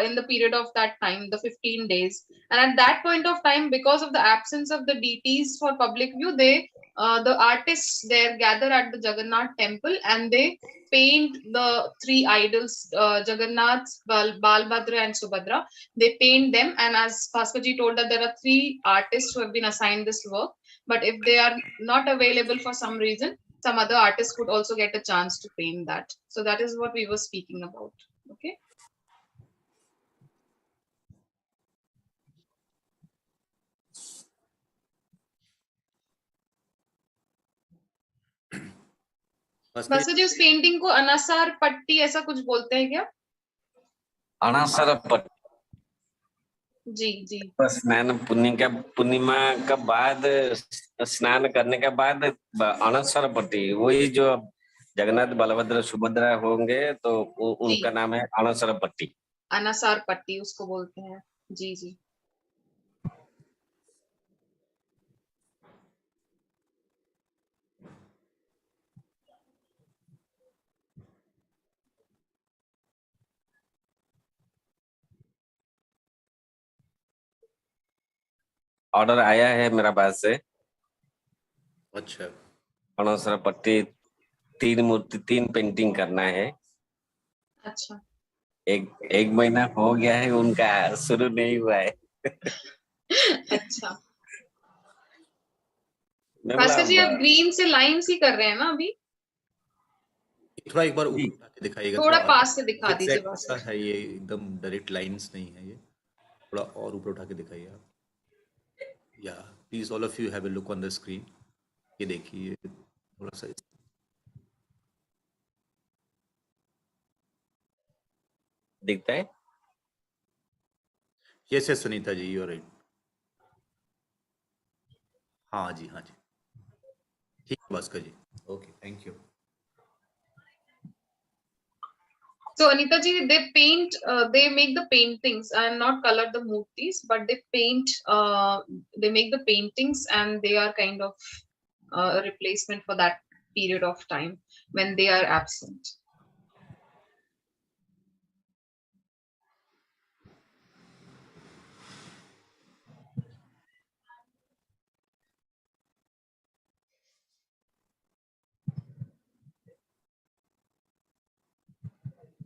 in the period of that time, the 15 days. And at that point of time, because of the absence of the deities for public view, they the artists there gather at the Jagannath temple and they paint the three idols, Jagannath, Balbhadra, and Subhadra. They paint them, and as Bhaskaji told that there are three artists who have been assigned this work. But if they are not available for some reason, some other artist could also get a chance to paint that. So that is what we were speaking about. Okay. Bhaskar Bhaskar जी, उस painting को अनासार पट्टी ऐसा कुछ बोलते हैं क्या? अनासर जी जी। स्नान पूर्णिमा का बाद, स्नान करने के बाद अनसर पट्टी, वही जो जगन्नाथ बलभद्र सुभद्रा होंगे तो जी, उनका नाम है अनसर पट्टी। अनासार पट्टी उसको बोलते हैं। जी जी। ऑर्डर आया है मेरा पास से, अच्छा अनसर पट्टी 3 पेंटिंग करना है। अच्छा एक एक महीना हो गया है, उनका शुरू नहीं हुआ है। अच्छा। मैं बोला भास्कर जी, आप ग्रीन से लाइन्स ही कर रहे हैं ना अभी? थोड़ा एक बार जी, ऊपर उठा के दिखाइएगा, थोड़ा थोड़ा पास से दिखा दीजिए zigzag सा भास्कर। है ये, एकदम डायरेक्ट लाइंस नहीं है ये, थोड़ा और ऊपर उठा के दिखाइए आप। या please all of you have a look on the screen, ये देखिए थोड़ा सा। दिखता है। Yes yes Sunita ji, you are right. हाँ जी हाँ जी, ठीक है Bhaskar ji, okay thank you. So Anita ji, they paint, they make the paintings and not color the murtis, but they paint, they make the paintings and they are kind of a replacement for that period of time when they are absent.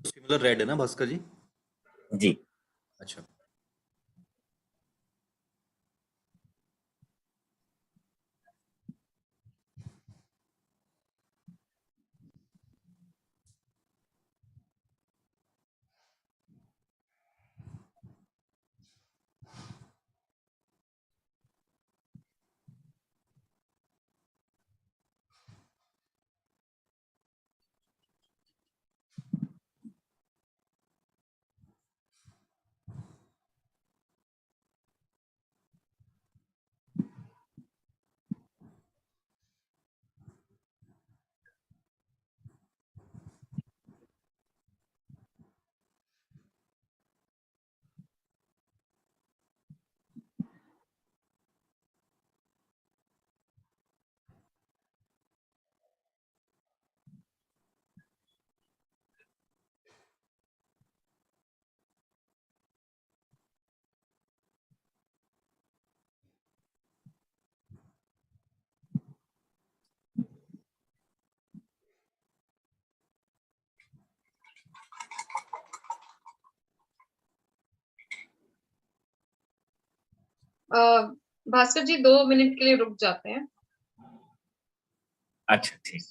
Similar red है ना भास्कर जी? जी। अच्छा भास्कर जी 2 minute के लिए रुक जाते हैं. अच्छा ठीक.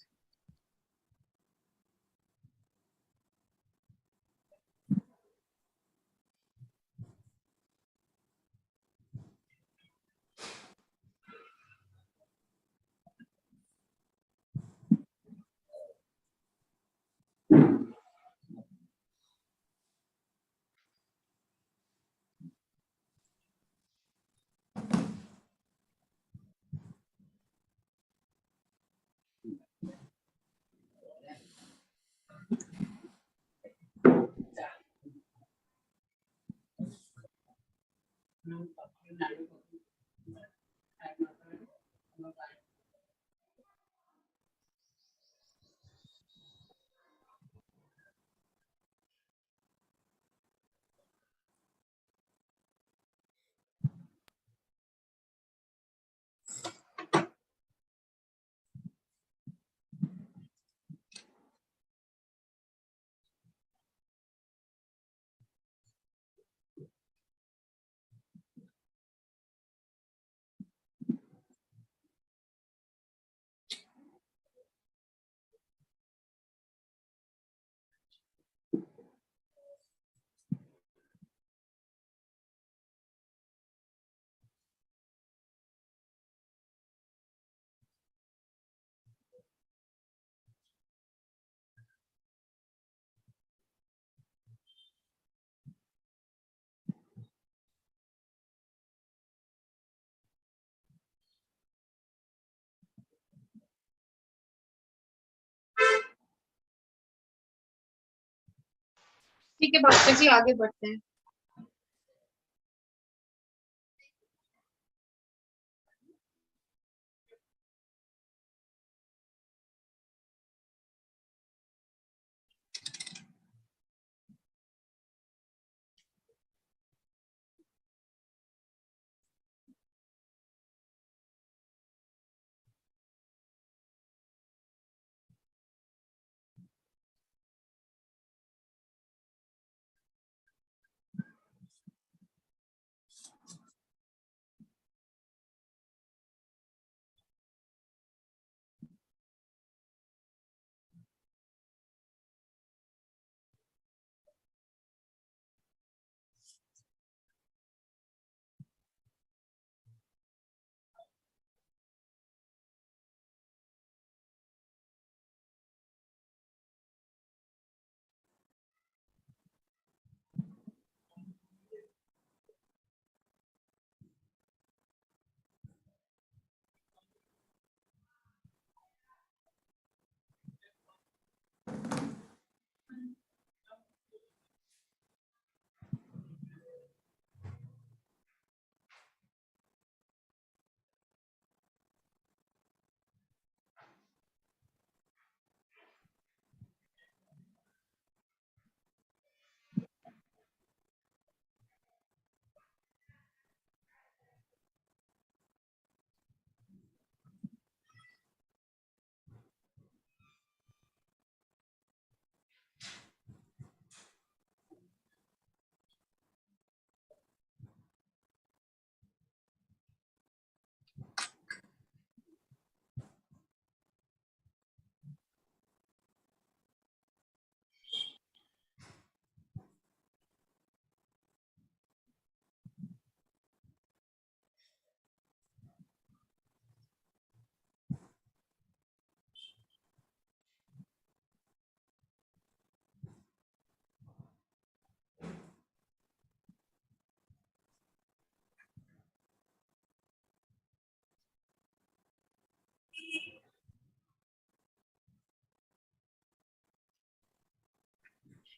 ठीक है भास्कर जी, आगे बढ़ते हैं.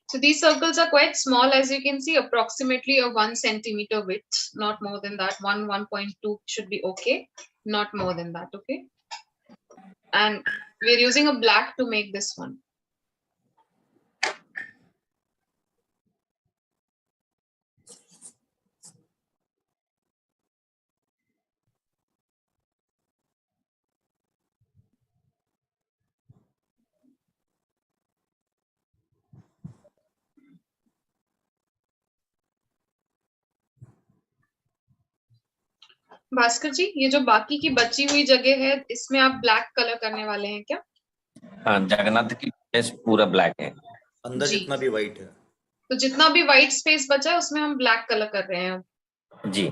So these circles are quite small, as you can see, approximately a 1 centimeter width, not more than that. 1.2 should be okay, not more than that, okay? And we're using a black to make this one. Bhaskar जी, ये जो बाकी की बची हुई जगह है, इसमें आप ब्लैक कलर करने वाले हैं क्या? हाँ, जगन्नाथ की फेस पूरा ब्लैक है। अंदर जी। जितना भी वाइट है। तो जितना भी व्हाइट स्पेस बचा है उसमें हम ब्लैक कलर कर रहे हैं। जी।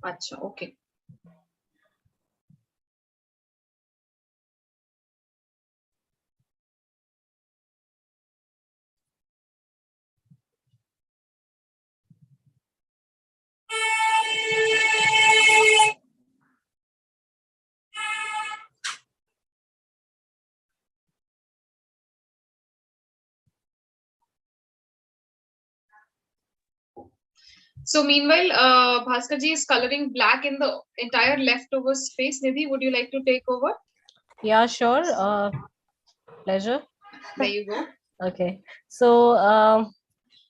अच्छा, okay. So meanwhile, Bhaskar ji is coloring black in the entire leftover space. Nidhi, would you like to take over? Yeah, sure. Pleasure. There you go. Okay. So,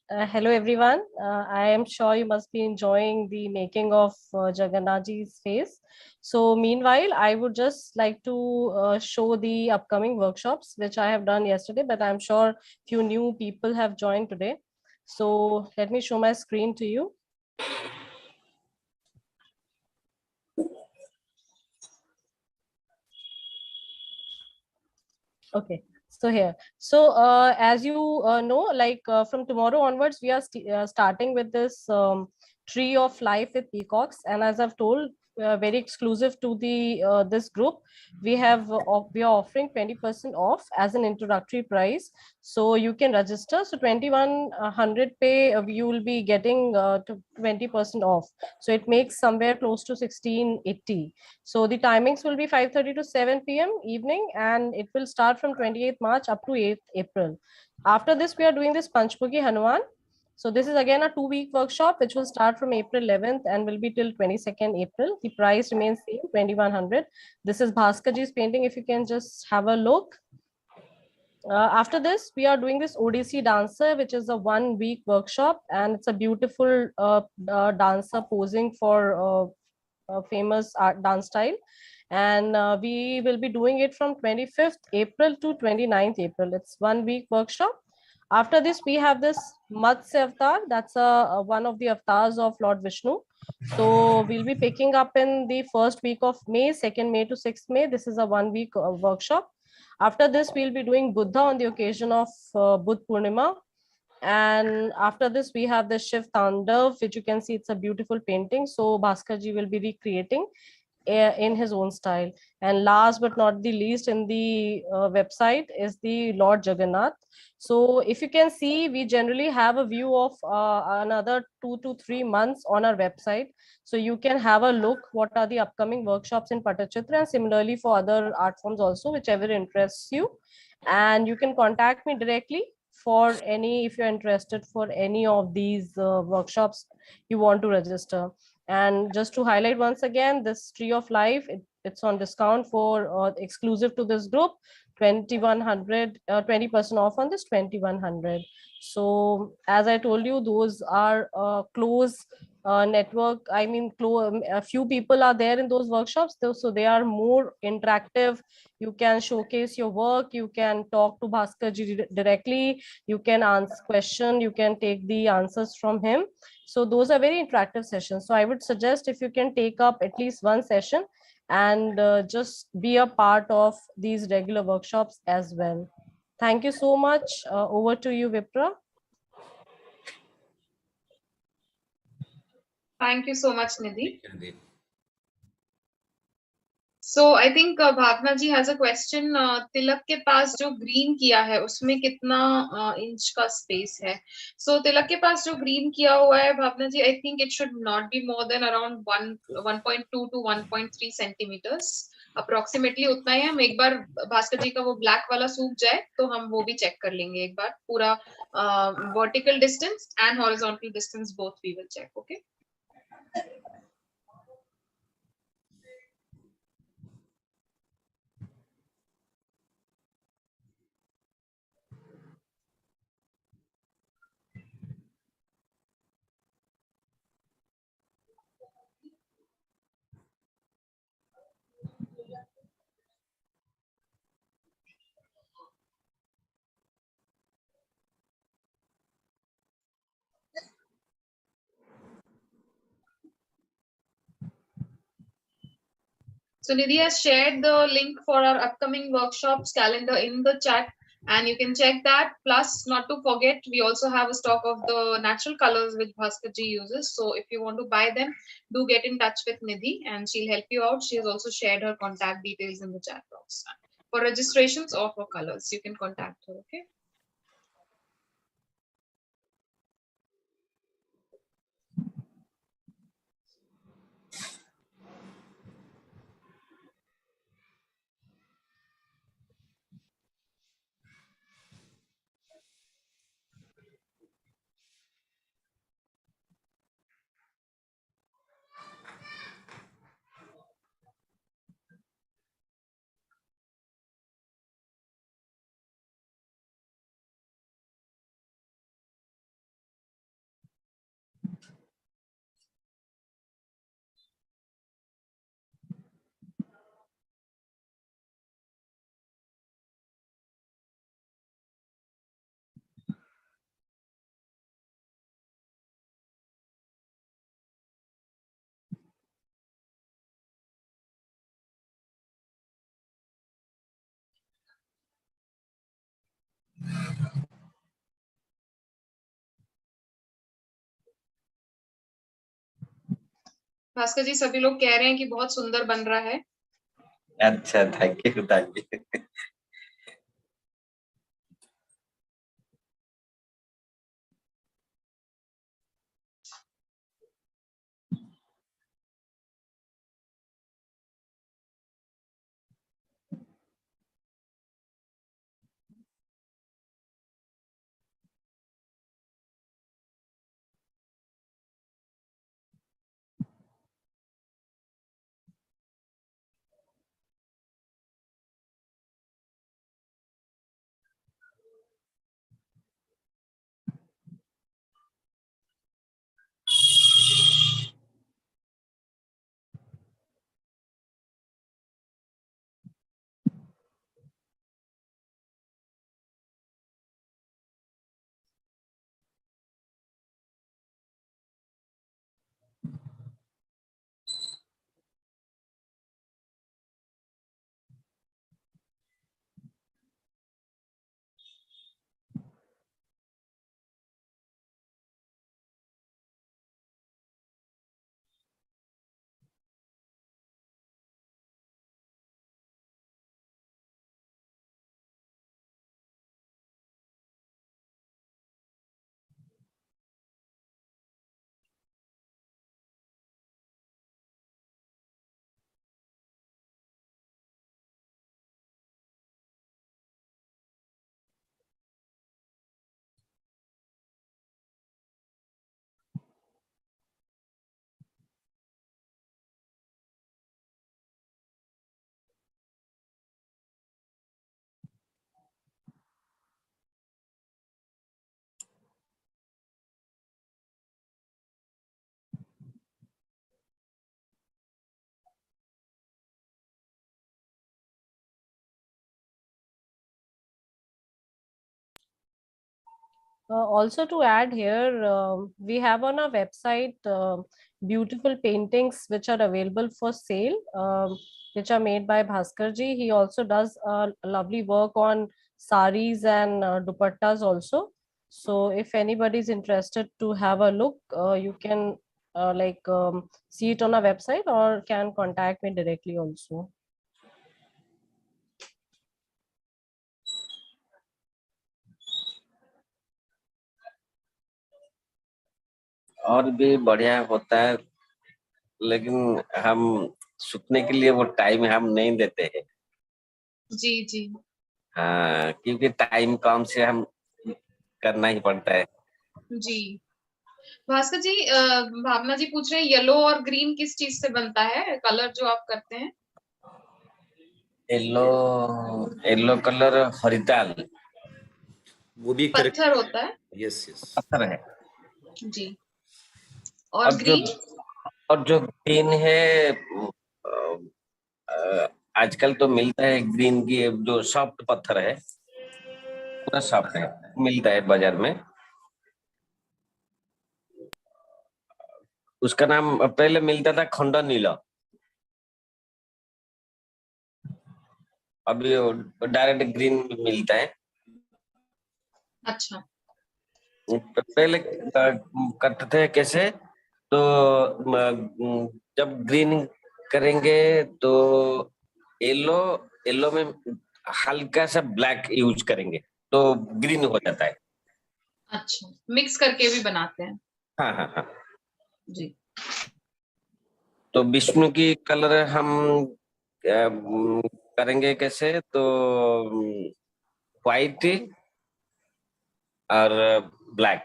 hello everyone. I am sure you must be enjoying the making of Jagannath Ji's face. So, meanwhile, I would just like to show the upcoming workshops which I have done yesterday, but I'm sure few new people have joined today. So, let me show my screen to you. Okay, so here, so as you know, like from tomorrow onwards, we are starting with this tree of life with peacocks, and as I've told, very exclusive to the this group, we are offering 20% off as an introductory price. So you can register. So 2100 pay, you will be getting to 20% off. So it makes somewhere close to 1680. So the timings will be 5:30 to 7 p.m. evening, and it will start from 28th March up to 8th April. After this, we are doing this Panchmukhi Hanuman. So this is again a 2-week workshop, which will start from April 11th and will be till 22nd April. The price remains same, 2100. This is Bhaskaji's painting. If you can just have a look. After this, we are doing this ODC dancer, which is a 1-week workshop, and it's a beautiful dancer posing for a famous art dance style. And we will be doing it from 25th April to 29th April. It's 1-week workshop. After this, we have this Matsya avatar. That's one of the avatars of Lord Vishnu. So we'll be picking up in the first week of May, 2nd May to 6th May. This is a 1-week workshop. After this, we'll be doing Buddha on the occasion of Buddha Purnima. And after this, we have the Shiv Tandav, which you can see it's a beautiful painting. So Bhaskar will be recreating in his own style. And last but not the least, in the website is the Lord Jagannath. So if you can see, we generally have a view of another 2 to 3 months on our website. So you can have a look what are the upcoming workshops in Patachitra, and similarly for other art forms also, whichever interests you. And you can contact me directly for any, if you're interested for any of these workshops you want to register. And just to highlight once again, this Tree of Life, it's on discount for exclusive to this group, 2100, 20% off on this 2100. So as I told you, those are close network. I mean, a few people are there in those workshops, so they are more interactive. You can showcase your work, you can talk to Bhaskar ji directly, you can ask question, you can take the answers from him. So those are very interactive sessions. So I would suggest if you can take up at least one session and just be a part of these regular workshops as well. Thank you so much. Over to you, Vipra. Thank you so much, Nidhi. Nidhi. So I think Bhavna ji has a question. तिलक के पास जो green किया है उसमें कितना inch का space है? So तिलक के पास जो ग्रीन किया हुआ है भावना जी, I think it should not be more than around 1.2 to 1.3 centimeters. Approximately उतना ही. हम एक बार भास्कर जी का वो ब्लैक वाला सूख जाए तो हम वो भी चेक कर लेंगे एक बार. पूरा vertical distance and horizontal distance both we will check. Okay. So Nidhi has shared the link for our upcoming workshops calendar in the chat, and you can check that. Plus, not to forget, we also have a stock of the natural colors which Bhaskar ji uses. So if you want to buy them, do get in touch with Nidhi and she'll help you out. She has also shared her contact details in the chat box. For registrations or for colors, you can contact her, okay? Bhaskar जी सभी लोग कह रहे हैं कि बहुत सुंदर बन रहा है। अच्छा, thank you, thank you. Also to add here, we have on our website beautiful paintings which are available for sale, which are made by Bhaskar ji. He also does lovely work on saris and dupattas also. So if anybody is interested to have a look, you can see it on our website or can contact me directly also. और भी बढ़िया होता है, लेकिन हम सूखने के लिए वो टाइम हम नहीं देते हैं। जी जी हाँ, क्योंकि टाइम कम से हम करना ही पड़ता है। जी। भास्कर जी, भावना जी पूछ रहे हैं येलो और ग्रीन किस चीज से बनता है कलर जो आप करते हैं? येलो येलो कलर हरिताल, वो भी एक तरह पत्थर होता है। यस यस पत्थर है। जी। और और जो ग्रीन? और जो ग्रीन है, आजकल तो मिलता है ग्रीन की, जो सॉफ्ट पत्थर है, पूरा सॉफ्ट है, मिलता है बाजार में। उसका नाम पहले मिलता था खंडा नीला। अभी डायरेक्ट ग्रीन मिलता है। अच्छा, पहले करते थे कैसे, तो जब ग्रीन करेंगे तो येलो येलो में हल्का सा ब्लैक यूज करेंगे तो ग्रीन हो जाता है। अच्छा, मिक्स करके भी बनाते हैं। हाँ हाँ हाँ। जी, तो विष्णु की कलर हम करेंगे कैसे, तो व्हाइट और ब्लैक,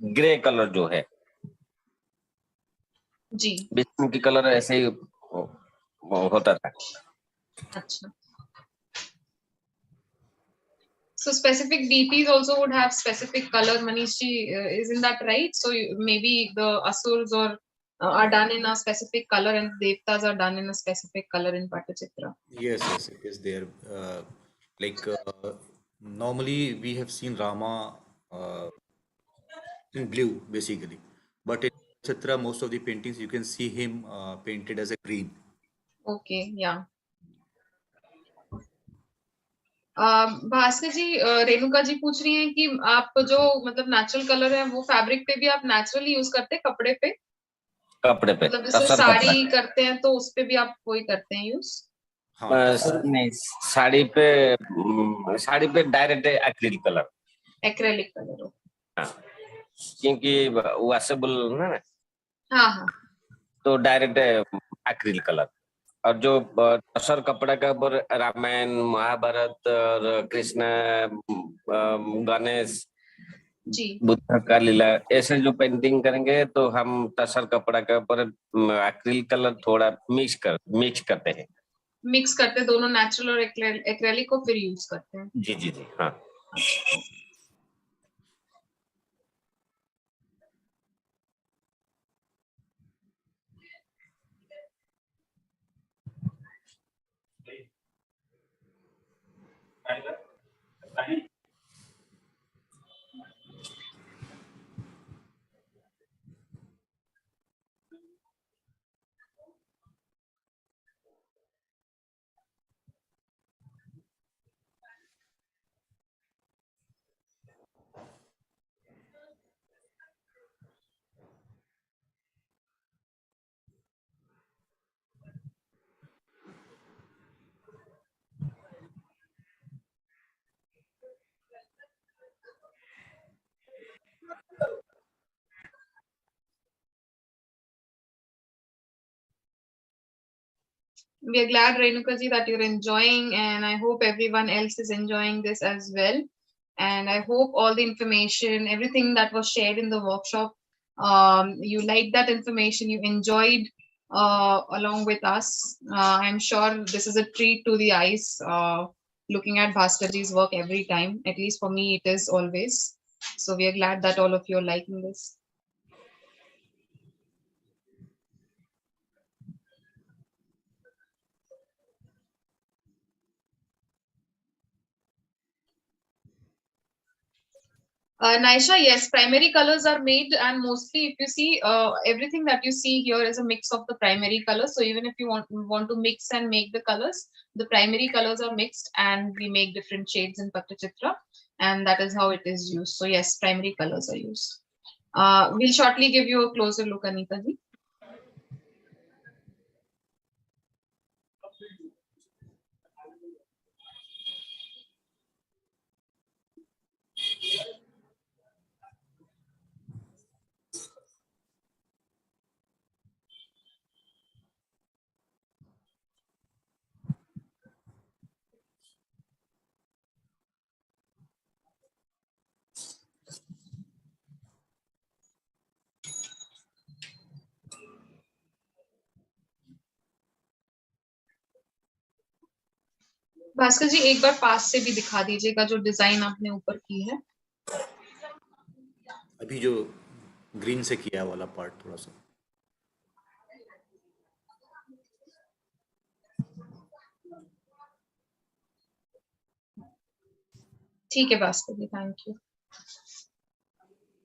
ग्रे कलर जो है जी, विष्णु की कलर ऐसे ही होता था। अच्छा। So specific deities also would have specific color. Manish ji, isn't that right? So maybe the asurs or are done in a specific color, and devtas are done in a specific color in Patachitra. Yes, yes, it is there. Like normally we have seen Rama in blue basically, but in Chitra most of the paintings you can see him painted as a green. Okay, yeah. Bhaskar जी, रेणुका जी पूछ रही हैं कि आप जो मतलब natural colour है वो fabric पे भी आप नेचुरली यूज करते हैं, कपड़े पे? कपड़े पे मतलब जैसे टसर कपड़ा। साड़ी करते हैं तो उस पे भी आप वही करते हैं यूज? हाँ, नहीं, साड़ी पे direct acryl colour. Acrylic colour हो? हाँ, क्योंकि वॉशेबल ना, हाँ हाँ, तो डायरेक्ट एक्रिल कलर। और जो टसर कपड़ा का ऊपर रामायण महाभारत और कृष्ण गणेश जी, बुद्ध का लीला ऐसे जो पेंटिंग करेंगे तो हम टसर कपड़ा के ऊपर एक्रिल कलर थोड़ा मिक्स करते हैं। मिक्स करते हैं दोनों, नेचुरल और एक्रेलिक को फिर यूज करते हैं। जी जी जी हाँ। We are glad, Renuka ji, that you're enjoying, and I hope everyone else is enjoying this as well. And I hope all the information, everything that was shared in the workshop, you liked that information, you enjoyed along with us. I'm sure this is a treat to the eyes, looking at Bhaskarji's work every time. At least for me, it is always. So we are glad that all of you are liking this. Naisha, yes, primary colors are made, and mostly if you see, everything that you see here is a mix of the primary colors. So even if you want to mix and make the colors, the primary colors are mixed, and we make different shades in Pattachitra, and that is how it is used. So yes, primary colors are used. We'll shortly give you a closer look, Anita ji. Bhaskar जी, एक बार पास से भी दिखा दीजिएगा जो design आपने ऊपर की है। अभी जो ग्रीन से किया वाला पार्ट थोड़ा सा। ठीक है भास्कर जी, थैंक यू।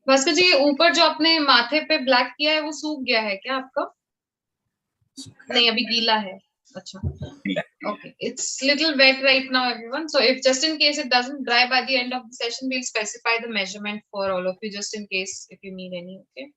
भास्कर जी, ऊपर जो आपने माथे पे ब्लैक किया है वो सूख गया है क्या आपका? नहीं, अभी गीला है। Acha. Okay, it's little wet right now, everyone. So if just in case it doesn't dry by the end of the session, we'll specify the measurement for all of you, just in case if you need any. Okay.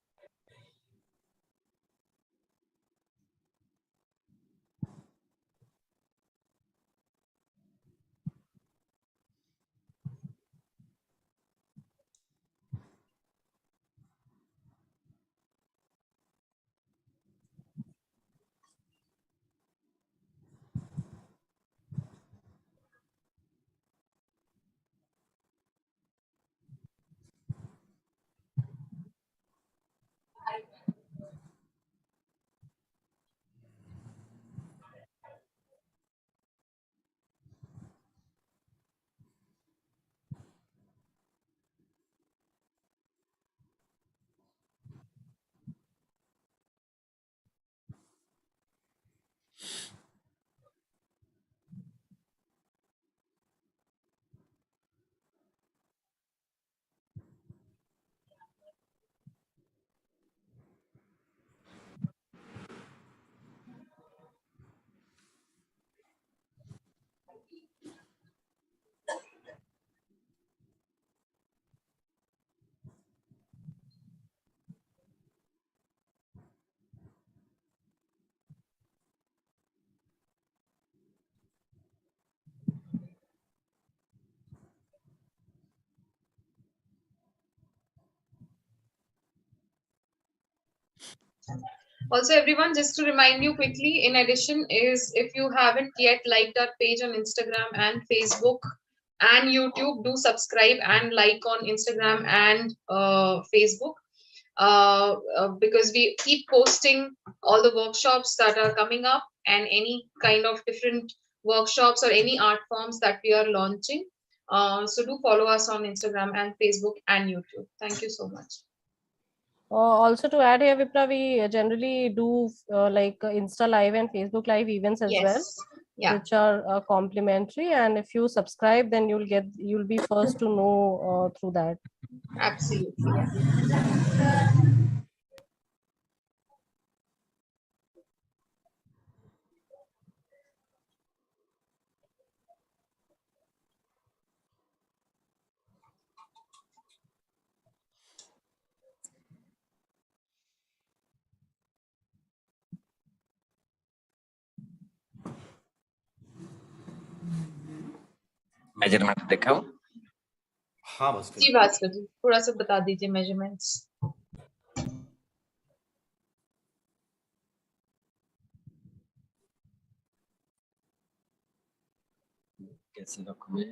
Also, everyone, just to remind you quickly, in addition, is if you haven't yet liked our page on Instagram and Facebook and YouTube, do subscribe and like on Instagram and Facebook. Because we keep posting all the workshops that are coming up and any kind of different workshops or any art forms that we are launching. So do follow us on Instagram and Facebook and YouTube. Thank you so much. Also to add here, Vipra, we generally do like Insta Live and Facebook Live events as well, Yes. Yeah. which are complimentary. And if you subscribe, then you'll be first to know through that. Absolutely. Yeah. Measurement दिखाओ। हाँ भास्कर जी भास्कर जी, थोड़ा सा बता दीजिए measurements. कैसे रखूं मैं?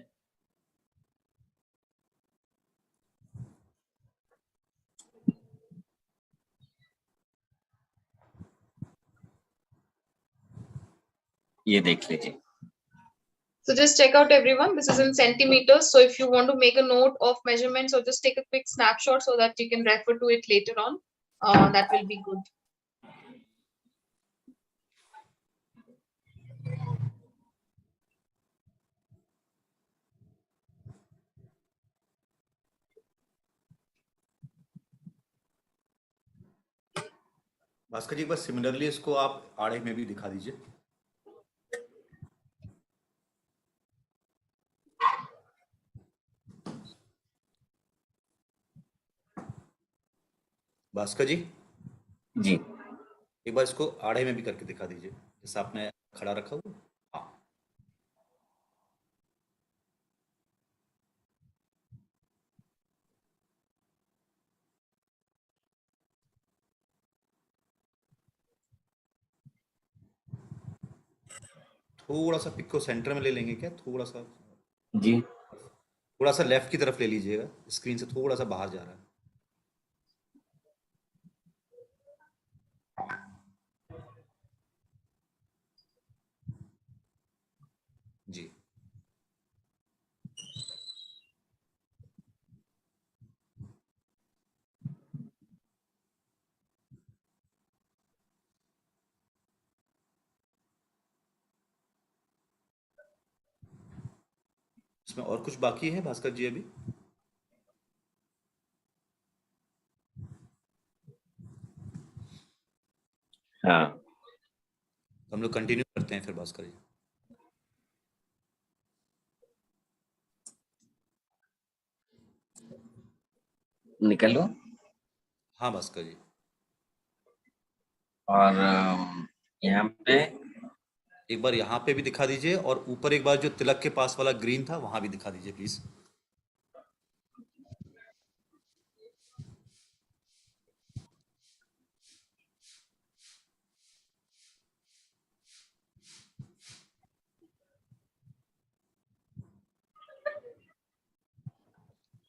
ये देख लीजिए। So just check out everyone. This is in centimeters. So if you want to make a note of measurements or just take a quick snapshot so that you can refer to it later on, that will be good. Bhaskar जी एक बार similarly इसको आप आड़े में भी दिखा दीजिए। भास्कर जी जी एक बार इसको आड़े में भी करके दिखा दीजिए, जैसा आपने खड़ा रखा हुआ। हाँ थोड़ा सा पिक को सेंटर में ले लेंगे क्या? थोड़ा सा जी थोड़ा सा लेफ्ट की तरफ ले लीजिएगा, स्क्रीन से थोड़ा सा बाहर जा रहा है। जी इसमें और कुछ बाकी है भास्कर जी अभी? हाँ तो हम लोग कंटिन्यू करते हैं फिर भास्कर जी। निकलो। हाँ भास्कर जी। और यहाँ पे एक बार यहाँ पे भी दिखा दीजिए, और ऊपर एक बार जो तिलक के पास वाला ग्रीन था वहां भी दिखा दीजिए प्लीज।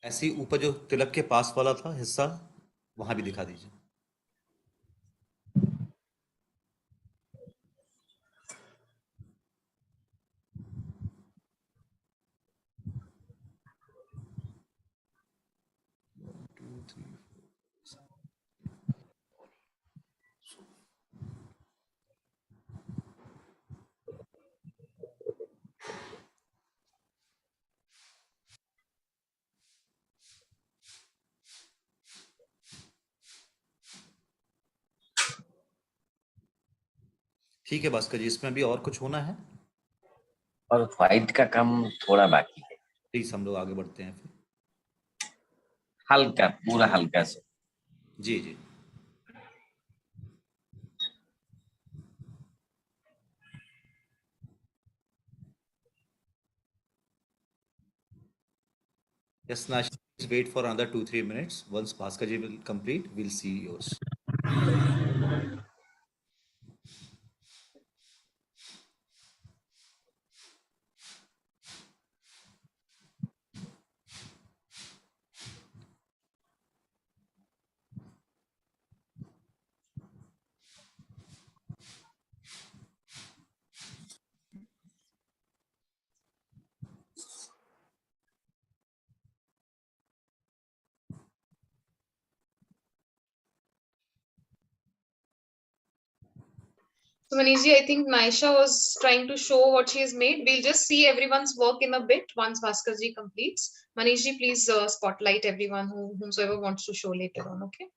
ऐसे ही ऊपर जो तिलक के पास वाला था हिस्सा वहां भी दिखा दीजिए। ठीक है भास्कर जी, इसमें अभी और कुछ होना है? और व्हाइट का काम थोड़ा बाकी है, प्लीज हम लोग आगे बढ़ते हैं फिर। हल्का, पूरा हल्का से। जी जी। Yes, Nash, please wait for another 2-3 minutes. Once Bhaskar ji will complete, we'll see yours. So Manishji, I think Naisha was trying to show what she has made. We'll just see everyone's work in a bit once Bhaskarji completes. Manishji, please spotlight everyone whomsoever wants to show later on, okay?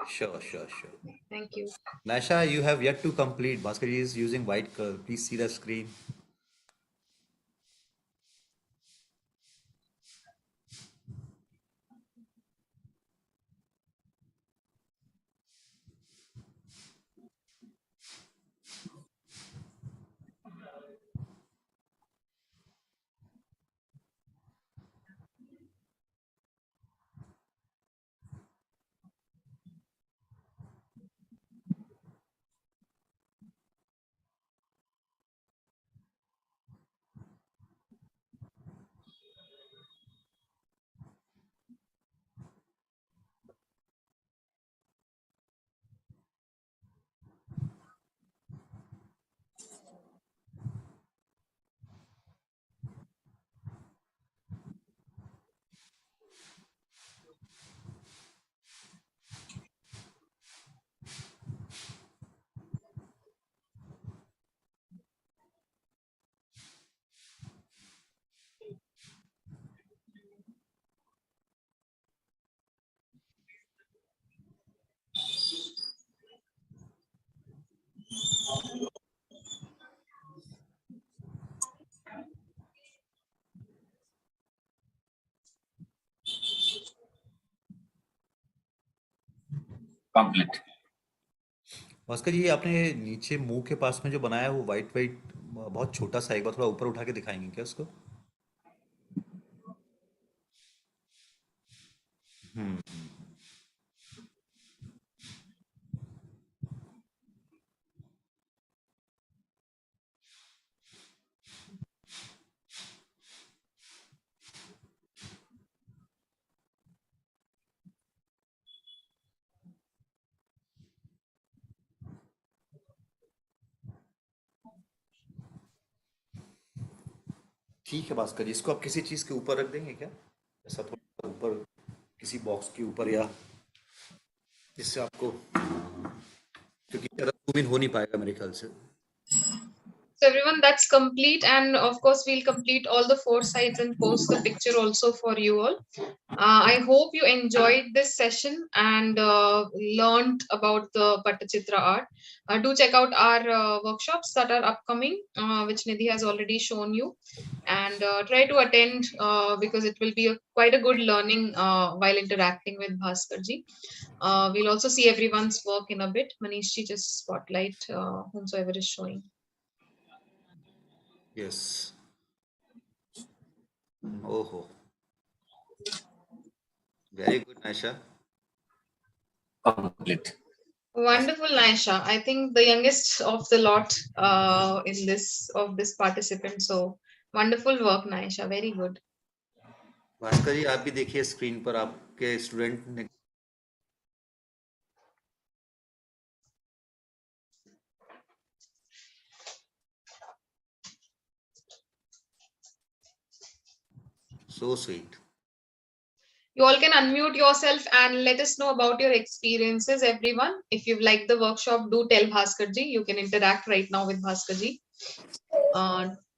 Sure, sure, sure. Thank you. Nasha, you have yet to complete. Bhaskar ji is using white color. Please see the screen. Complete. Bhaskar ji, आपने नीचे मुंह के पास में जो बनाया है वो white white बहुत छोटा सा, एक बार थोड़ा ऊपर उठा के दिखाएंगे क्या उसको? हम्म। ठीक है भास्कर जी, इसको आप किसी चीज के ऊपर रख देंगे क्या? ऐसा थोड़ा ऊपर किसी बॉक्स के ऊपर, या जिससे आपको, क्योंकि जूम इन हो नहीं पाएगा मेरे ख्याल से। So everyone, that's complete, and of course we'll complete all the 4 sides and post the picture also for you all. I hope you enjoyed this session and learned about the Pattachitra art. Do check out our workshops that are upcoming, which Nidhi has already shown you, and try to attend because it will be quite a good learning while interacting with Bhaskarji. We'll also see everyone's work in a bit. Manishji, just spotlight whomsoever is showing. Yes. Oh, very good, Naisha. Complete. Wonderful, Naisha. I think the youngest of the lot in this participant. So wonderful work, Naisha. Very good. Bhaskar जी आप भी देखिए screen पर आपके student ने so sweet. You all can unmute yourself and let us know about your experiences, everyone. If you've liked the workshop, do tell Bhaskarji. You can interact right now with Bhaskarji.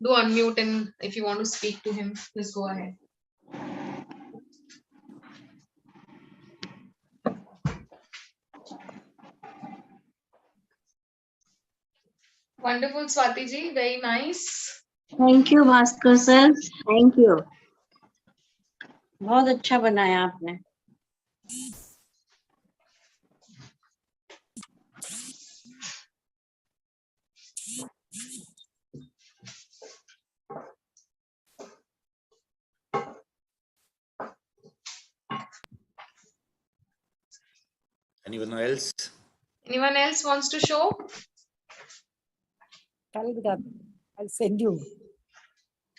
Do unmute, and if you want to speak to him, please go ahead. Wonderful, Swati ji. Very nice. Thank you Bhaskar sir, thank you, बहुत अच्छा बनाया आपने. Anyone else? Anyone else wants to show? I'll send you.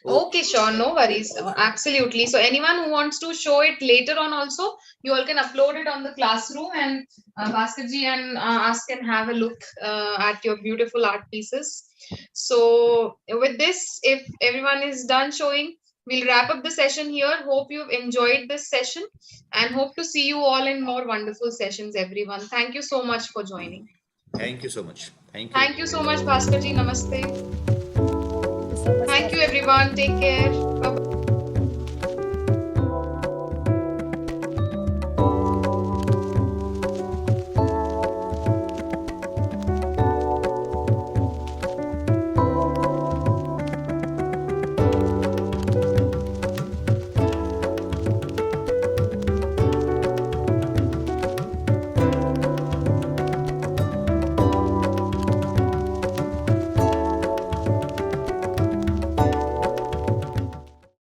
Okay, sure, no worries. Absolutely. So anyone who wants to show it later on also, you all can upload it on the classroom, and Bhaskarji and us can have a look at your beautiful art pieces. So with this, if everyone is done showing, we'll wrap up the session here. Hope you've enjoyed this session and hope to see you all in more wonderful sessions, everyone. Thank you so much for joining. Thank you so much. Thank you. Thank you so much, Bhaskarji. Namaste. Thank you so much. Thank you, everyone. Take care. Bye-bye.